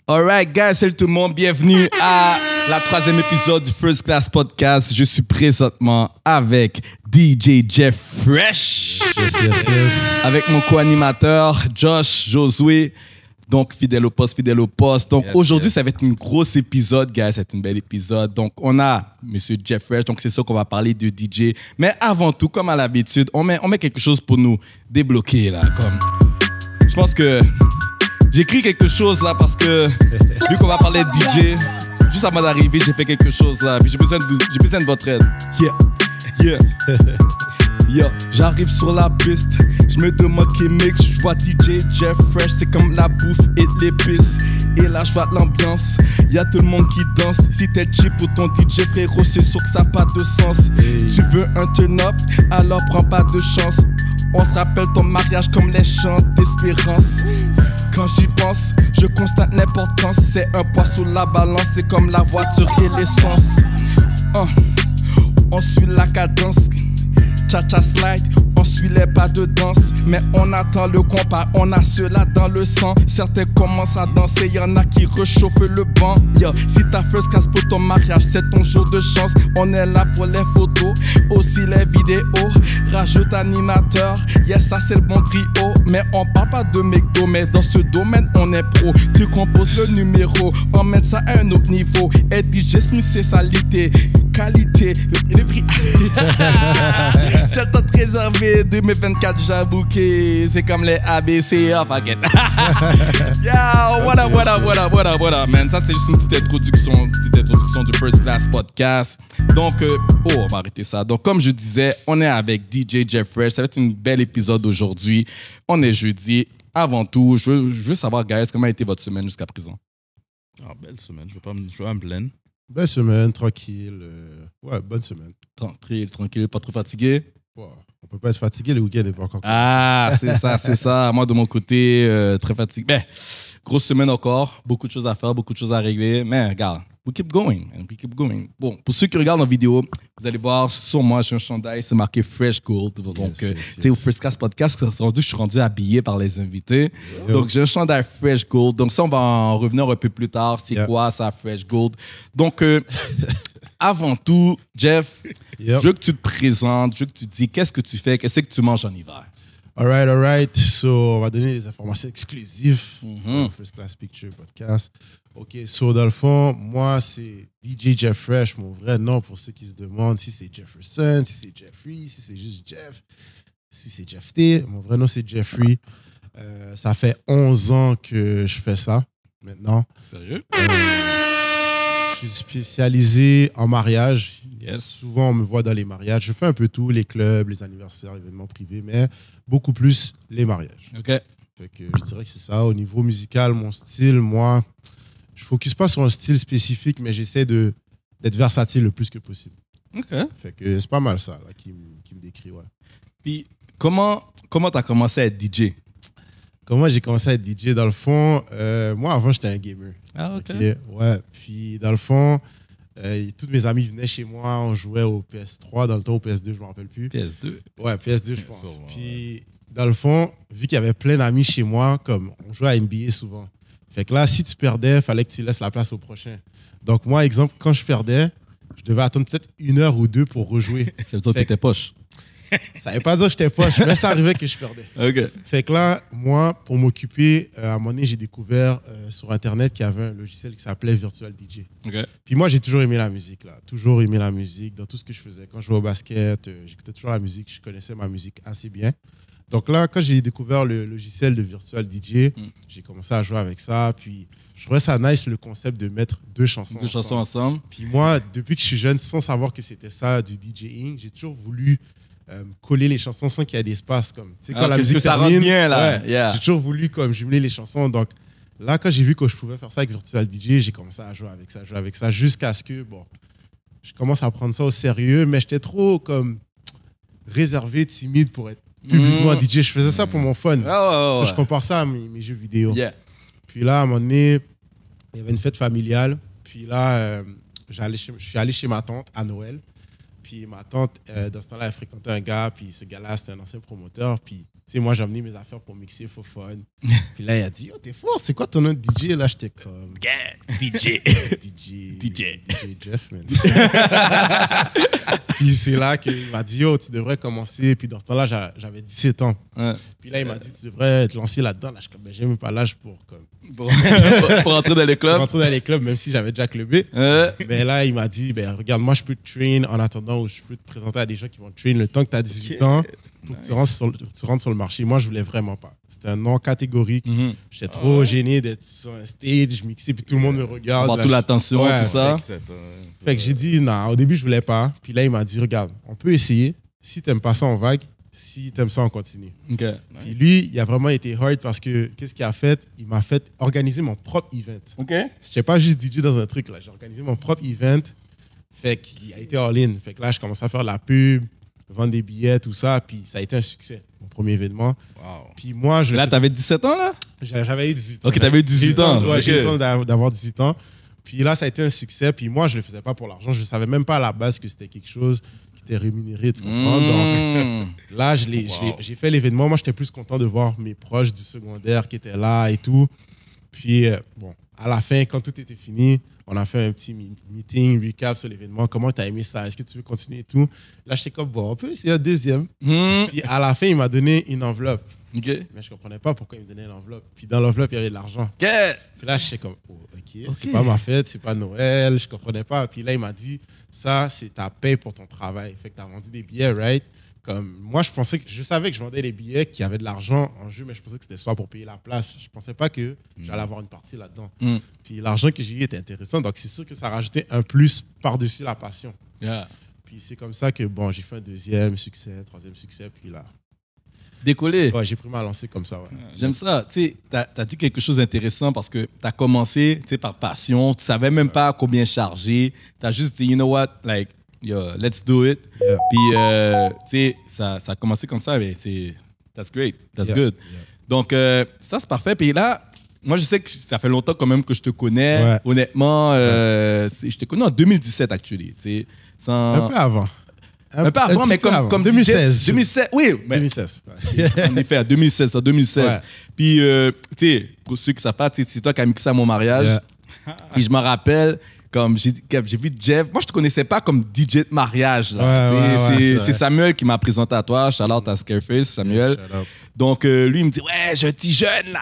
Alright, guys, salut tout le monde. Bienvenue à la 3e épisode du First Class Podcast. Je suis présentement avec DJ Jeff Fresh. Yes. Avec mon co-animateur Josh Josué. Donc, fidèle au poste. Donc, aujourd'hui, ça va être un gros épisode, guys. C'est un bel épisode. Donc, on a Monsieur Jeff Fresh. Donc, c'est sûr qu'on va parler de DJ. Mais avant tout, comme à l'habitude, on met quelque chose pour nous débloquer, là. Comme, je pense que j'écris quelque chose, là, parce que vu qu'on va parler de DJ, juste avant d'arriver, j'ai fait quelque chose, là. Puis j'ai besoin de votre aide. Yeah. Yo, j'arrive sur la piste, je me demande qui mix, je vois DJ Jeff Fresh, c'est comme la bouffe et l'épice. Et là je vois l'ambiance, y'a tout le monde qui danse. Si t'es cheap pour ton DJ frérot, c'est sûr que ça n'a pas de sens. Tu veux un turn-up, alors prends pas de chance. On se rappelle ton mariage comme les chants d'espérance. Quand j'y pense, je constate l'importance. C'est un poids sous la balance, c'est comme la voiture et l'essence. On suit la cadence. Cha-cha slide, on suit les pas de danse. Mais on attend le compas, on a cela dans le sang. Certains commencent à danser, y'en a qui réchauffent le banc. Yo, si t'as first class pour ton mariage, c'est ton jour de chance. On est là pour les photos, aussi les vidéos. Rajoute animateur, yes, ça c'est le bon trio. Mais on parle pas de McDo, mais dans ce domaine on est pro. Tu composes le numéro, on met ça à un autre niveau. Et DJ Smith c'est salité, qualité, le prix. C'est le temps de réserver 2024 déjà booké. C'est comme les ABC, fuck it. Yeah, voilà, man. Ça, c'est juste une petite introduction du First Class Podcast. Donc, on va arrêter ça. Donc, comme je disais, on est avec DJ Jeff Fresh. Ça va être un bel épisode aujourd'hui. On est jeudi. Avant tout, je veux savoir, guys, comment a été votre semaine jusqu'à présent? Belle semaine, je vais pas me plaindre. Belle semaine, tranquille. Ouais, bonne semaine. Tranquille, pas trop fatigué? Wow. On peut pas être fatigué, le week-end n'est pas encore commencé. Ah, c'est ça. Moi, de mon côté, très fatigué. Mais, grosse semaine encore. Beaucoup de choses à faire, beaucoup de choses à régler. Mais, regarde, we keep going. Bon, pour ceux qui regardent la vidéo, vous allez voir sur moi, j'ai un chandail, c'est marqué Fresh Gold. Donc, tu sais, au First Class Podcast, je suis rendu habillé par les invités. Donc, j'ai un chandail Fresh Gold. Donc, ça, on va en revenir un peu plus tard. C'est quoi ça, Fresh Gold? Donc, avant tout, Jeff, je veux que tu te présentes, je veux que tu dis qu'est-ce que tu fais, qu'est-ce que tu manges en hiver. All right. So, on va donner des informations exclusives pour First Class Picture Podcast. OK, so dans le fond, moi, c'est DJ Jeff Fresh, mon vrai nom pour ceux qui se demandent si c'est Jefferson, si c'est Jeffrey, si c'est juste Jeff, si c'est Jeff T. Mon vrai nom, c'est Jeffrey. Ça fait 11 ans que je fais ça, maintenant. Sérieux? Je suis spécialisé en mariage. Yes. Souvent, on me voit dans les mariages. Je fais un peu tout, les clubs, les anniversaires, les événements privés, mais beaucoup plus les mariages. OK. Fait que je dirais que c'est ça. Au niveau musical, mon style, moi, je ne focus pas sur un style spécifique, mais j'essaie d'être versatile le plus que possible. OK. Fait que c'est pas mal ça là, qui me décrit. Ouais. Puis, comment tu as commencé à être DJ? Comment j'ai commencé à être DJ? Dans le fond, moi, avant, j'étais un gamer. Ah, OK. Ouais. Puis, dans le fond, tous mes amis venaient chez moi, on jouait au PS3, dans le temps au PS2, je ne me rappelle plus. PS2? Ouais, PS2, je pense. Puis, dans le fond, vu qu'il y avait plein d'amis chez moi, comme on jouait à NBA souvent. Fait que là, si tu perdais, il fallait que tu laisses la place au prochain. Donc, moi, exemple, quand je perdais, je devais attendre peut-être 1 heure ou 2 pour rejouer. Ça veut dire que t'étais poche. Ça ne veut pas dire que j'étais poche, mais ça arrivait que je perdais. OK. Fait que là, moi, pour m'occuper, à un moment donné, j'ai découvert sur Internet qu'il y avait un logiciel qui s'appelait Virtual DJ. OK. Puis moi, j'ai toujours aimé la musique, là. Toujours aimé la musique dans tout ce que je faisais. Quand je jouais au basket, j'écoutais toujours la musique. Je connaissais ma musique assez bien. Donc là, quand j'ai découvert le logiciel de Virtual DJ, j'ai commencé à jouer avec ça. Puis je trouvais ça nice, le concept de mettre deux chansons ensemble. Puis moi, depuis que je suis jeune, sans savoir que c'était ça, du DJing, j'ai toujours voulu coller les chansons sans qu'il y ait d'espace. Quand la musique termine, bien, là. Ouais, Yeah. j'ai toujours voulu jumeler les chansons. Donc là, quand j'ai vu que je pouvais faire ça avec Virtual DJ, j'ai commencé à jouer avec ça, jusqu'à ce que, je commence à prendre ça au sérieux. Mais j'étais trop réservé, timide pour être publiquement DJ. Je faisais ça pour mon fun. Je compare ça à mes jeux vidéo. Yeah. Puis là, à un moment donné, il y avait une fête familiale. Puis là, je suis allé chez ma tante à Noël. Puis ma tante, dans ce temps-là, elle fréquentait un gars. Puis ce gars-là, c'était un ancien promoteur. Puis, tu sais, moi, j'ai amené mes affaires pour mixer for fun. Puis là, il a dit, oh, t'es fort, c'est quoi ton nom de DJ? Là, j'étais comme... DJ. DJ Jeff, man. Puis c'est là qu'il m'a dit, oh, tu devrais commencer. Puis dans ce temps-là, j'avais 17 ans. Ouais. Puis là, il m'a dit, tu devrais te lancer là-dedans. Là, je suis comme, ben, j'ai même pas l'âge pour Pour entrer dans les clubs. rentrer dans les clubs, même si j'avais déjà clubé. Mais là, il m'a dit, ben, regarde, moi, je peux te train en attendant ou je peux te présenter à des gens qui vont te train le temps que tu as 18 ans pour que tu rentres sur le marché. Moi, je voulais vraiment pas. C'était un non catégorique. J'étais trop gêné d'être sur un stage, mixé, puis tout le monde me regarde. Avoir toute l'attention, Ouais, tout ça. Fait que j'ai dit, non, au début, je voulais pas. Puis là, il m'a dit, regarde, on peut essayer. Si t'aimes pas ça, on vague. Si t'aimes ça, on continue. OK. Puis lui, il a vraiment été hard parce que qu'est-ce qu'il a fait? Il m'a fait organiser mon propre event. OK. Je n'étais pas juste DJ dans un truc, là. J'ai organisé mon propre event. Fait qu'il a été all-in. Fait que là, je commençais à faire la pub, vendre des billets, tout ça. Puis ça a été un succès, mon premier événement. Wow. Puis moi, Là, t'avais 17 ans, là? j'avais eu 18 ans. OK, t'avais eu 18 ans. Ouais, j'ai eu OK. le temps d'avoir 18 ans. Puis là, ça a été un succès. Puis moi, je ne le faisais pas pour l'argent. Je ne savais même pas à la base que c'était quelque chose qui était rémunéré, tu comprends? Donc là, j'ai fait l'événement. Moi, j'étais plus content de voir mes proches du secondaire qui étaient là et tout. Puis, bon, à la fin, quand tout était fini, on a fait un petit meeting, recap sur l'événement. Comment tu as aimé ça? Est-ce que tu veux continuer et tout? Là, j'étais comme, bon, on peut essayer un deuxième. Puis à la fin, il m'a donné une enveloppe. OK. Mais je ne comprenais pas pourquoi il me donnait l'enveloppe. Puis dans l'enveloppe, il y avait de l'argent. OK. Puis là, j'étais comme, oh, ok, c'est pas ma fête, c'est pas Noël, je comprenais pas. Puis là, il m'a dit, ça, c'est ta paye pour ton travail. Fait que tu as vendu des billets, right? Comme, moi, je savais que je vendais des billets qui avaient de l'argent en jeu, mais je pensais que c'était soit pour payer la place. Je pensais pas que j'allais avoir une partie là-dedans. Puis l'argent que j'ai eu était intéressant, donc c'est sûr que ça rajoutait un plus par-dessus la passion. Yeah. Puis c'est comme ça que, bon, j'ai fait un deuxième succès, troisième succès, puis là, Décoller. ouais, j'ai pris ma lancée comme ça, ouais. J'aime ça. Tu sais, t'as dit quelque chose d'intéressant parce que t'as commencé, tu sais, par passion. Tu savais même pas combien charger. T'as juste dit, you know what, like, yo, let's do it. Yeah. Puis, tu sais, ça a commencé comme ça, mais that's great, that's Yeah. good. Yeah. Donc, ça, c'est parfait. Puis là, moi, je sais que ça fait longtemps quand même que je te connais. Ouais. Honnêtement, je te connais en 2017, actually. Tu sais, Un peu avant. Un peu avant, petit mais peu avant. comme 2016. DJ, 2016, oui. Mais 2016. en effet, en 2016. Ouais. Puis, tu sais, pour ceux qui ne savent pas, c'est toi qui as mixé à mon mariage. Yeah. Puis je me rappelle, comme j'ai vu Jeff, moi je te connaissais pas comme DJ de mariage. Là. Ouais, c'est vrai. Samuel qui m'a présenté à toi. Shout out à Scarface, Samuel. Shout out. Donc lui il me dit ouais, j'ai un petit jeune là.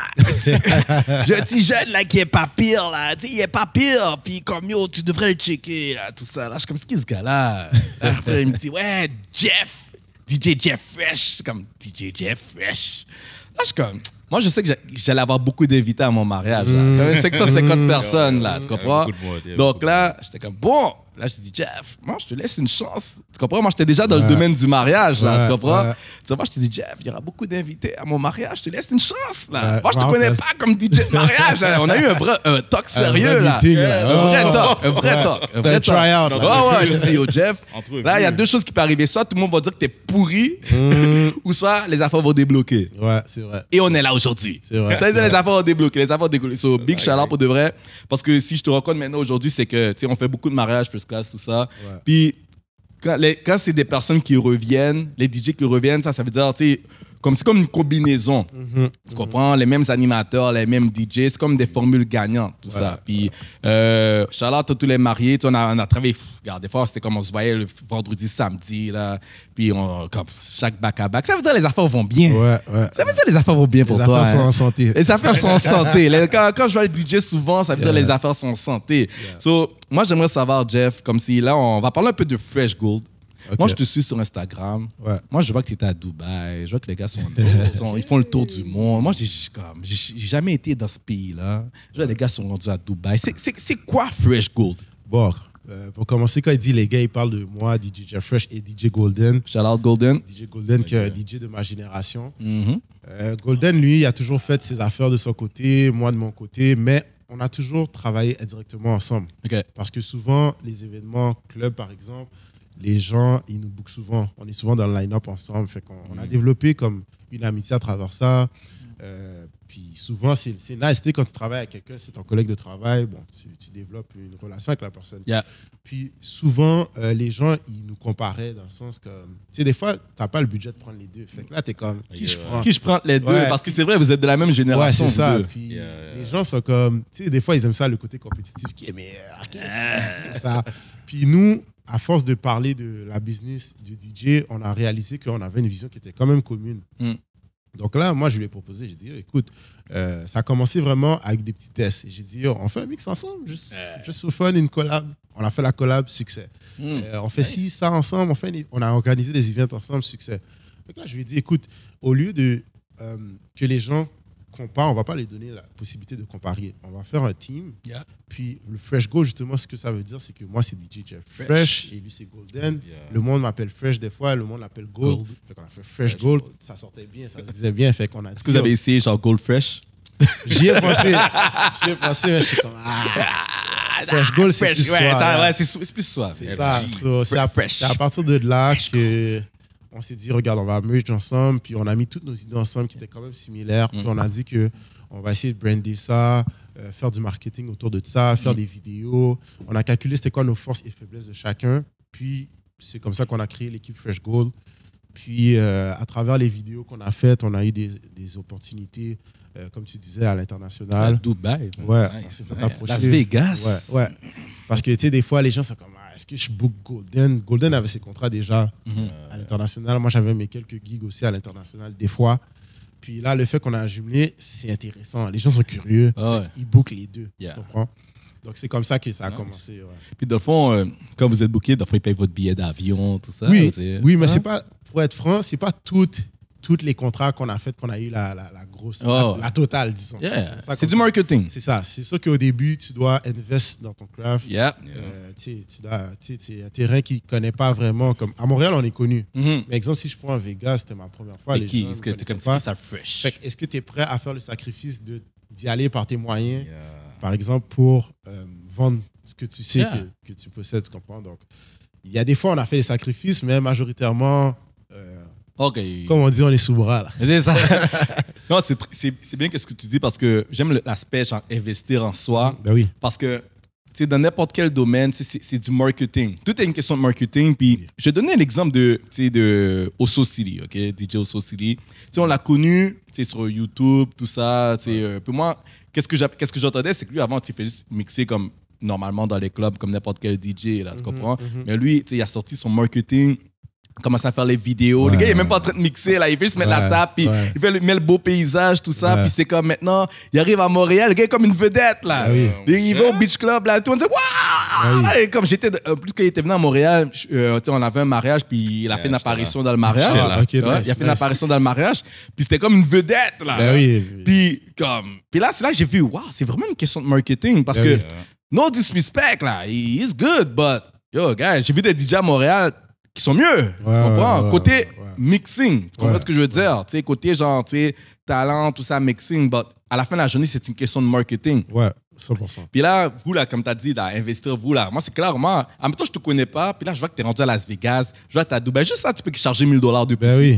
J'ai un petit jeune là qui est pas pire là. Tu sais, il est pas pire. Puis comme yo, tu devrais le checker là, tout ça. Là, je suis comme c'est qui ce gars-là? Après il me dit ouais, Jeff, DJ Jeff Fresh. Je suis comme DJ Jeff Fresh. Là je suis comme moi, je sais que j'allais avoir beaucoup d'invités à mon mariage. Là. Quand même 550 personnes, là, tu comprends? Donc là, j'étais comme, bon, là, je dis, Jeff, moi, je te laisse une chance. Tu comprends? Moi, j'étais déjà dans le domaine du mariage, là, tu comprends? Tu vois, je te dis, Jeff, il y aura beaucoup d'invités à mon mariage, je te laisse une chance, là. Moi, je te connais pas comme DJ de mariage. Là. On a eu un talk sérieux, là. Meeting, là. Un vrai talk. C'était un try-out, là. Ouais, je dis, yo, Jeff, là, il y a deux choses qui peuvent arriver. Soit tout le monde va dire que t'es pourri, ou soit les affaires vont débloquer. Ouais, c'est vrai. Et on est là aujourd'hui. C'est vrai. Ça veut dire les affaires ont débloqué. So, big shout-out pour de vrai. Parce que si je te rencontre maintenant aujourd'hui, c'est que, tu sais, on fait beaucoup de mariages, first class, tout ça. Ouais. Puis, quand c'est des personnes qui reviennent, les DJ qui reviennent, ça veut dire, tu sais, c'est comme une combinaison. Tu comprends? Les mêmes animateurs, les mêmes DJ, c'est comme des formules gagnantes, tout ça. Puis, shout-out à tous les mariés. Tu sais, on a travaillé, regarde, des fois, c'était comme on se voyait le vendredi, samedi, là. Puis, comme chaque back-à-back. Ça veut dire les affaires vont bien. Ouais. Ça veut dire les affaires vont bien pour Les toi. affaires sont hein. en santé. Les affaires sont en santé. Quand je vois le DJ souvent, ça veut dire les affaires sont en santé. So, moi, j'aimerais savoir, Jeff, comme si là, on va parler un peu de Fresh Gold. Ok. Moi, je te suis sur Instagram. Ouais. Moi, je vois que tu étais à Dubaï. Je vois que les gars ils font le tour du monde. Moi, j'ai jamais été dans ce pays-là. Je vois que les gars sont rendus à Dubaï. C'est quoi Fresh Gold? Bon, pour commencer, quand il dit les gars, il parle de moi, DJ Jeff Fresh et DJ Golden. Shout out Golden. DJ Golden, qui est un DJ de ma génération. Mhm. Golden, lui, il a toujours fait ses affaires de son côté, moi de mon côté, mais on a toujours travaillé indirectement ensemble. OK. Parce que souvent, les événements club, par exemple, les gens, ils nous bookent souvent. On est souvent dans le line-up ensemble. Fait qu'on a développé comme une amitié à travers ça. Puis souvent, c'est nice. Tu sais, quand tu travailles avec quelqu'un, c'est ton collègue de travail, bon, tu développes une relation avec la personne. Yeah. Puis souvent, les gens, ils nous comparaient dans le sens que, tu sais, des fois, tu n'as pas le budget de prendre les deux. Fait que là, tu es comme, qui je prends? Qui je prends les deux? Ouais. Parce que c'est vrai, vous êtes de la même génération. Ouais, c'est ça. vous deux. Puis les gens sont comme, tu sais, des fois, ils aiment ça, le côté compétitif qui est meilleur. Ça. Puis nous, à force de parler de la business du DJ, on a réalisé qu'on avait une vision qui était quand même commune. Donc là, moi, je lui ai proposé, j'ai dit, écoute, ça a commencé vraiment avec des petits tests. J'ai dit, on fait un mix ensemble, juste for fun, une collab. On a fait la collab, succès. On fait ça ensemble, on a organisé des events ensemble, succès. Donc là, je lui ai dit, écoute, au lieu de que les gens comparent, on ne va pas les donner la possibilité de comparer. On va faire un team. Yeah. Puis le Fresh Gold, justement, ce que ça veut dire, c'est que moi, c'est DJ Jeff Fresh et lui, c'est Golden. Le monde m'appelle Fresh des fois, le monde l'appelle Gold. Fait qu'on a fait Fresh Gold. Ça sortait bien, ça se disait bien. Fait qu'on a Est-ce que vous avez essayé genre Gold Fresh? J'y ai pensé, mais je suis comme, Fresh Gold, c'est plus soir. Ouais, c'est plus soir. C'est ça. C'est à partir de là que on s'est dit, regarde, on va merge ensemble. Puis on a mis toutes nos idées ensemble qui étaient quand même similaires. Puis on a dit qu'on va essayer de brander ça, faire du marketing autour de ça, faire des vidéos. On a calculé c'était quoi nos forces et faiblesses de chacun. Puis c'est comme ça qu'on a créé l'équipe Fresh Gold. Puis à travers les vidéos qu'on a faites, on a eu des opportunités, comme tu disais, à l'international. À Dubaï. Ouais, Nice. on s'est fait approcher. Las Vegas. Ouais. Parce que, tu sais, des fois, les gens sont comme, est-ce que je book Golden? Golden avait ses contrats déjà à l'international. Moi, j'avais mes quelques gigs aussi à l'international, des fois. Puis là, le fait qu'on a jumelé, c'est intéressant. Les gens sont curieux. Ils bookent les deux. Tu comprends? Donc, c'est comme ça que ça a commencé. Ouais. Puis, dans le fond, quand vous êtes booké, dans le fond, ils payent votre billet d'avion, tout ça. Oui, mais c'est pas, pour être franc, c'est pas toutes les contrats qu'on a fait, qu'on a eu la grosse, la totale, disons. Yeah. C'est du marketing. C'est ça. C'est sûr qu'au début, tu dois invest dans ton craft. Yeah. Tu sais, un terrain qui ne connaît pas vraiment. Comme à Montréal, on est connu. Mais exemple, si je prends Vegas, c'était ma première fois. Mais qui? Est-ce que tu comme ça fresh? Est-ce que tu es prêt à faire le sacrifice d'y aller par tes moyens, par exemple, pour vendre ce que tu sais que tu possèdes, tu comprends? Donc, il y a des fois, on a fait des sacrifices, mais majoritairement... Comme on dit, on est sous bras, là. C'est ça. Non, c'est bien ce que tu dis parce que j'aime l'aspect genre investir en soi. Ben oui. Parce que dans n'importe quel domaine, c'est du marketing. Tout est une question de marketing. Puis je vais donner l'exemple de Oso City, OK? DJ Oso City. On l'a connu sur YouTube, tout ça. Pour moi, qu'est-ce que j'entendais, c'est que lui, avant, il fait juste mixer comme normalement dans les clubs, comme n'importe quel DJ, là, tu comprends? Mais lui, il a sorti son marketing, commence à faire les vidéos. Le gars, il est même pas en train de mixer, là. Il fait juste mettre la table, puis il fait met le beau paysage, tout ça. Puis c'est comme maintenant, il arrive à Montréal, le gars est comme une vedette, là. Il va au Beach Club, là. Tout le monde dit, waouh! Et comme j'étais, plus quand il était venu à Montréal, on avait un mariage, puis il a fait une apparition dans le mariage. Il a fait une apparition dans le mariage, puis c'était comme une vedette, là. Puis là, c'est là que j'ai vu, waouh, c'est vraiment une question de marketing, parce que, no disrespect, là. He's good, but, yo, guys, j'ai vu des DJ à Montréal qui sont mieux, tu comprends? Côté mixing, tu comprends ce que je veux dire? T'sais, côté genre, talent, tout ça, mixing, but à la fin de la journée, c'est une question de marketing. Ouais, 100%. Puis là, vous, là, comme tu as dit, là, investir, vous, là, moi, c'est clairement, en même temps, je te connais pas, puis là, je vois que tu es rendu à Las Vegas, je vois que tu es à Dubaï. Juste ça, tu peux charger $1000 de plus. Ben oui.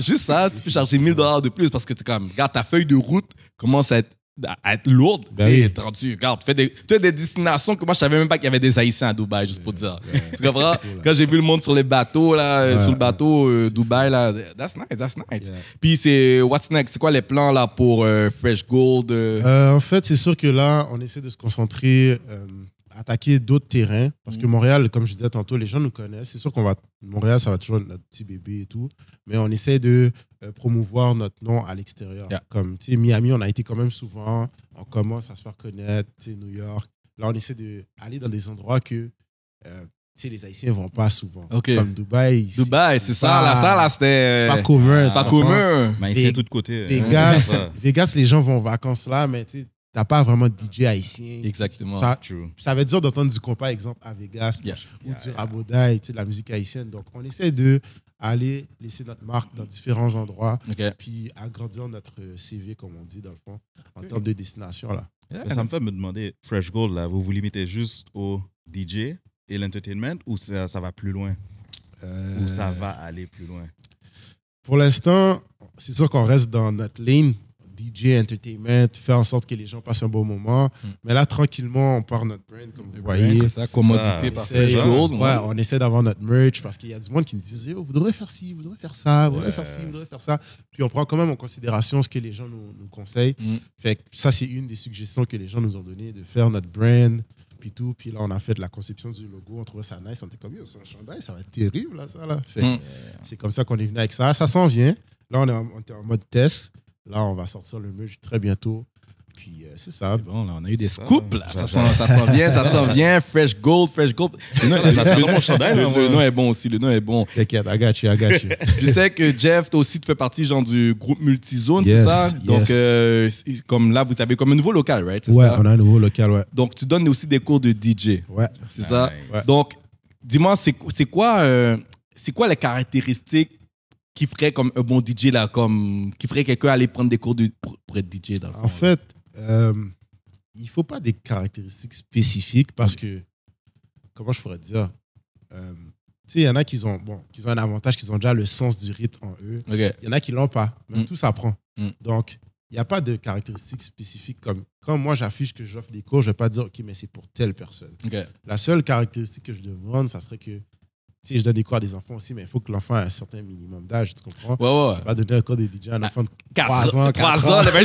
juste ça, tu peux charger $1000 de plus parce que tu comme, regarde, ta feuille de route commence à être lourde. Regarde, tu fais des destinations que moi, je savais même pas qu'il y avait des Haïtiens à Dubaï, juste pour dire. Tu comprends? Quand j'ai vu le monde sur les bateaux, là, sur le bateau Dubaï, là, that's nice. Puis c'est, what's next? C'est quoi les plans là pour Fresh Gold? En fait, c'est sûr que là, on essaie de se concentrer, attaquer d'autres terrains. Parce que Montréal, comme je disais tantôt, les gens nous connaissent. C'est sûr Montréal, ça va toujours être notre petit bébé et tout. Mais on essaie de promouvoir notre nom à l'extérieur. Comme, tu sais, Miami, on a été quand même souvent. On commence à se faire connaître. Tu sais, New York. Là, on essaie d'aller dans des endroits que tu sais, les Haïtiens ne vont pas souvent. Comme Dubaï. Dubaï, c'est ça. Là, c'était... C'est pas commun. C'est pas commun. Mais ici, de tous côtés. Vegas, les gens vont en vacances là, mais tu sais, t'as pas vraiment de DJ haïtien. Exactement. Ça veut dire d'entendre du compas, exemple, à Vegas ou du Rabodaï, tu sais, de la musique haïtienne. Donc, on essaie d'aller laisser notre marque dans différents endroits, puis agrandir notre CV, comme on dit, dans le fond, en termes de destination. Là. Ça me fait me demander, Fresh Gold, là, vous limitez juste au DJ et l'entertainment ou ça va plus loin? Ou ça va aller plus loin? Pour l'instant, c'est sûr qu'on reste dans notre lane, DJ, entertainment, faire en sorte que les gens passent un bon moment. Mais là, tranquillement, on part notre brand, comme vous voyez. C'est ça, commodité par Fresh Gold. Ouais, on essaie d'avoir notre merch parce qu'il y a du monde qui nous dit vous devrez faire ci, vous devrez faire ça, vous devrez faire ci, vous devrez faire ça. Puis on prend quand même en considération ce que les gens nous conseillent. Fait que ça, c'est une des suggestions que les gens nous ont données, de faire notre brand. Puis tout, puis là on a fait la conception du logo, on trouvait ça nice, on était comme c'est un chandail, ça va être terrible là, ça là. Fait c'est comme ça qu'on est venu avec ça, ça s'en vient. Là on est en mode test, là on va sortir le merch très bientôt. Puis c'est ça. Bon, là, on a eu des scoops, là. Ça s'en vient. Fresh Gold. Le nom est bon aussi, le nom est bon. T'inquiète, I got you. Je sais que Jeff, toi aussi, tu fais partie genre du groupe Multizone, Yes, c'est ça? yes. Donc, comme là, vous avez comme un nouveau local, right? C'est Ouais, ça? on a un nouveau local, ouais. Donc, tu donnes aussi des cours de DJ. Ouais. C'est ça? Ouais. Donc, dis-moi, c'est quoi les caractéristiques qui ferait comme un bon DJ, là, comme qui ferait quelqu'un aller prendre des cours pour être DJ dans le fond? En fait, il ne faut pas des caractéristiques spécifiques parce que, comment je pourrais dire, tu sais, il y en a qui ont un avantage, qui ont déjà le sens du rythme en eux. Okay. Il y en a qui ne l'ont pas, mais tout s'apprend. Donc, il n'y a pas de caractéristiques spécifiques comme quand moi j'affiche que j'offre des cours, je ne vais pas dire, OK, mais c'est pour telle personne. Okay. La seule caractéristique que je demande, ça serait que, tu sais, je donne des cours à des enfants aussi, mais il faut que l'enfant ait un certain minimum d'âge, tu comprends? Ouais. Je ne vais pas donner un cours de DJ à un enfant de 3 ans. 3 ans, je vais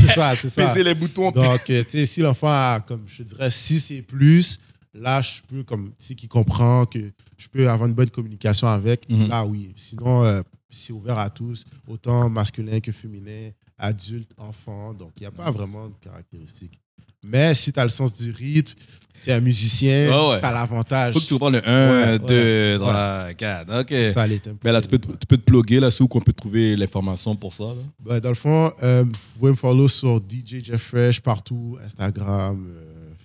c'est ça. Peser les boutons. Donc, tu sais, si l'enfant a, comme je dirais, 6 et plus, là, je peux, comme, tu sais, qu'il comprend que je peux avoir une bonne communication avec. Là, oui. Sinon, c'est ouvert à tous, autant masculin que féminin, adulte, enfant. Donc, il n'y a pas vraiment de caractéristiques. Mais si tu as le sens du rythme, tu es un musicien, tu as l'avantage. Faut que tu reprends le 1, 2, 3, 4. OK. C'est ça, les tempos. Ben là, tu peux te plugger là, où qu'on peut trouver l'information pour ça. Là. Ben, dans le fond, vous pouvez me follow sur DJ Jeff Fresh partout, Instagram,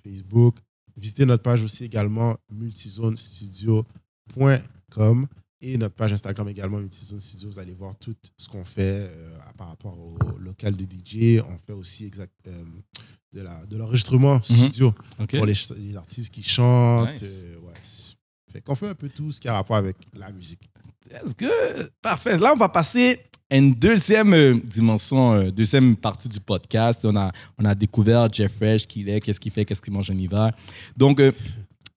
Facebook. Visitez notre page aussi également, multizonestudio.com. Et notre page Instagram également, Multizone Studio. Vous allez voir tout ce qu'on fait par rapport au local de DJ. On fait aussi de l'enregistrement studio pour les artistes qui chantent. Nice. Fait qu'on fait un peu tout ce qui a rapport avec la musique. That's good. Parfait. Là, on va passer à une deuxième dimension, deuxième partie du podcast. On a découvert Jeff Fresh, qui il est, qu'est-ce qu'il fait, qu'est-ce qu'il mange en hiver. Donc,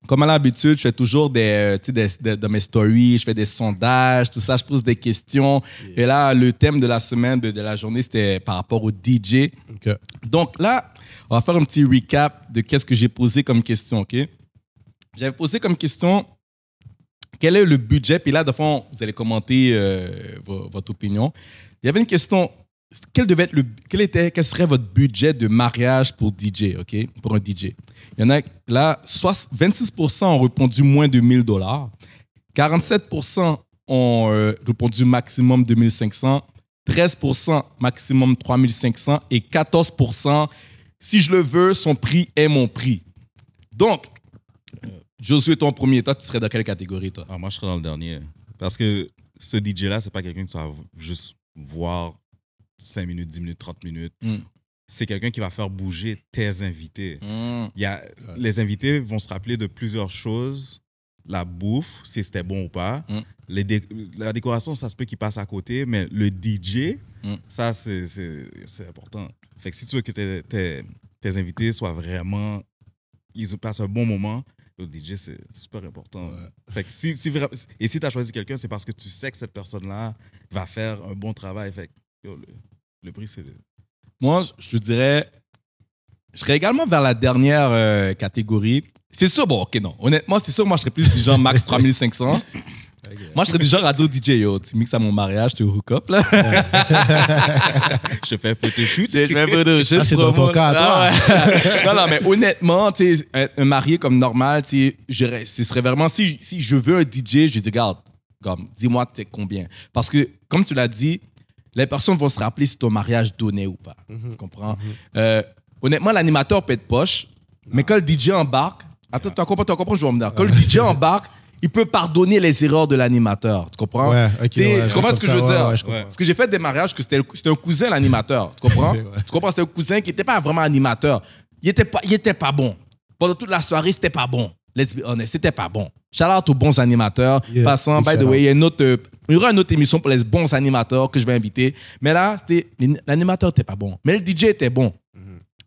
comme à l'habitude, je fais toujours dans mes stories, je fais des sondages, tout ça, je pose des questions. Et là, le thème de la semaine, de la journée, c'était par rapport au DJ. Okay. Donc là, on va faire un petit recap de qu'est-ce que j'ai posé comme question, OK? J'avais posé comme question, quel est le budget? Puis là, de fond, vous allez commenter votre opinion. Il y avait une question, quel serait votre budget de mariage pour DJ, OK? Pour un DJ. Il y en a là, 26% ont répondu moins de $1,000. 47% ont répondu maximum 2500. 13% maximum 3500. Et 14%, si je le veux, son prix est mon prix. Donc, Josué, ton premier, toi, tu serais dans quelle catégorie, toi? Moi, je serais dans le dernier. Parce que ce DJ-là, c'est pas quelqu'un que tu vas juste voir 5 minutes, 10 minutes, 30 minutes. C'est quelqu'un qui va faire bouger tes invités. Les invités vont se rappeler de plusieurs choses. La bouffe, si c'était bon ou pas. La décoration, ça se peut qu'il passe à côté, mais le DJ, ça, c'est important. Fait que si tu veux que tes invités soient vraiment... Ils passent un bon moment, le DJ, c'est super important. Fait que si tu as choisi quelqu'un, c'est parce que tu sais que cette personne-là va faire un bon travail. Fait que le prix, c'est... Moi, je dirais, je serais également vers la dernière catégorie. C'est sûr, bon, OK, non. Honnêtement, c'est sûr, moi, je serais plus du genre max 3500. Moi, je serais du genre radio DJ, yo. Tu mixes à mon mariage, je te hook up, là. Je te fais un photoshoot. Je fais un photoshoot. C'est dans ton cas, toi. Non, mais honnêtement, tu sais, un marié comme normal, tu sais, ce serait vraiment, si je veux un DJ, je dis, regarde, dis-moi combien. Parce que, comme tu l'as dit, les personnes vont se rappeler si ton mariage donnait ou pas. Tu comprends? Honnêtement, l'animateur peut être poche, mais quand le DJ embarque, attends, tu comprends, je vais me dire. Quand le DJ embarque, il peut pardonner les erreurs de l'animateur. Tu comprends? Ouais, ok. Tu comprends ce que je veux dire? Ouais. Parce que j'ai fait des mariages que c'était un cousin, l'animateur. Tu comprends? Tu comprends? C'était un cousin qui n'était pas vraiment animateur. Il était pas bon. Pendant toute la soirée, c'était pas bon. let's be honest, c'était pas bon. Shout out aux bons animateurs. Yeah, Passant, by the way, il y aura une autre émission pour les bons animateurs que je vais inviter. Mais là, l'animateur n'était pas bon. Mais le DJ était bon.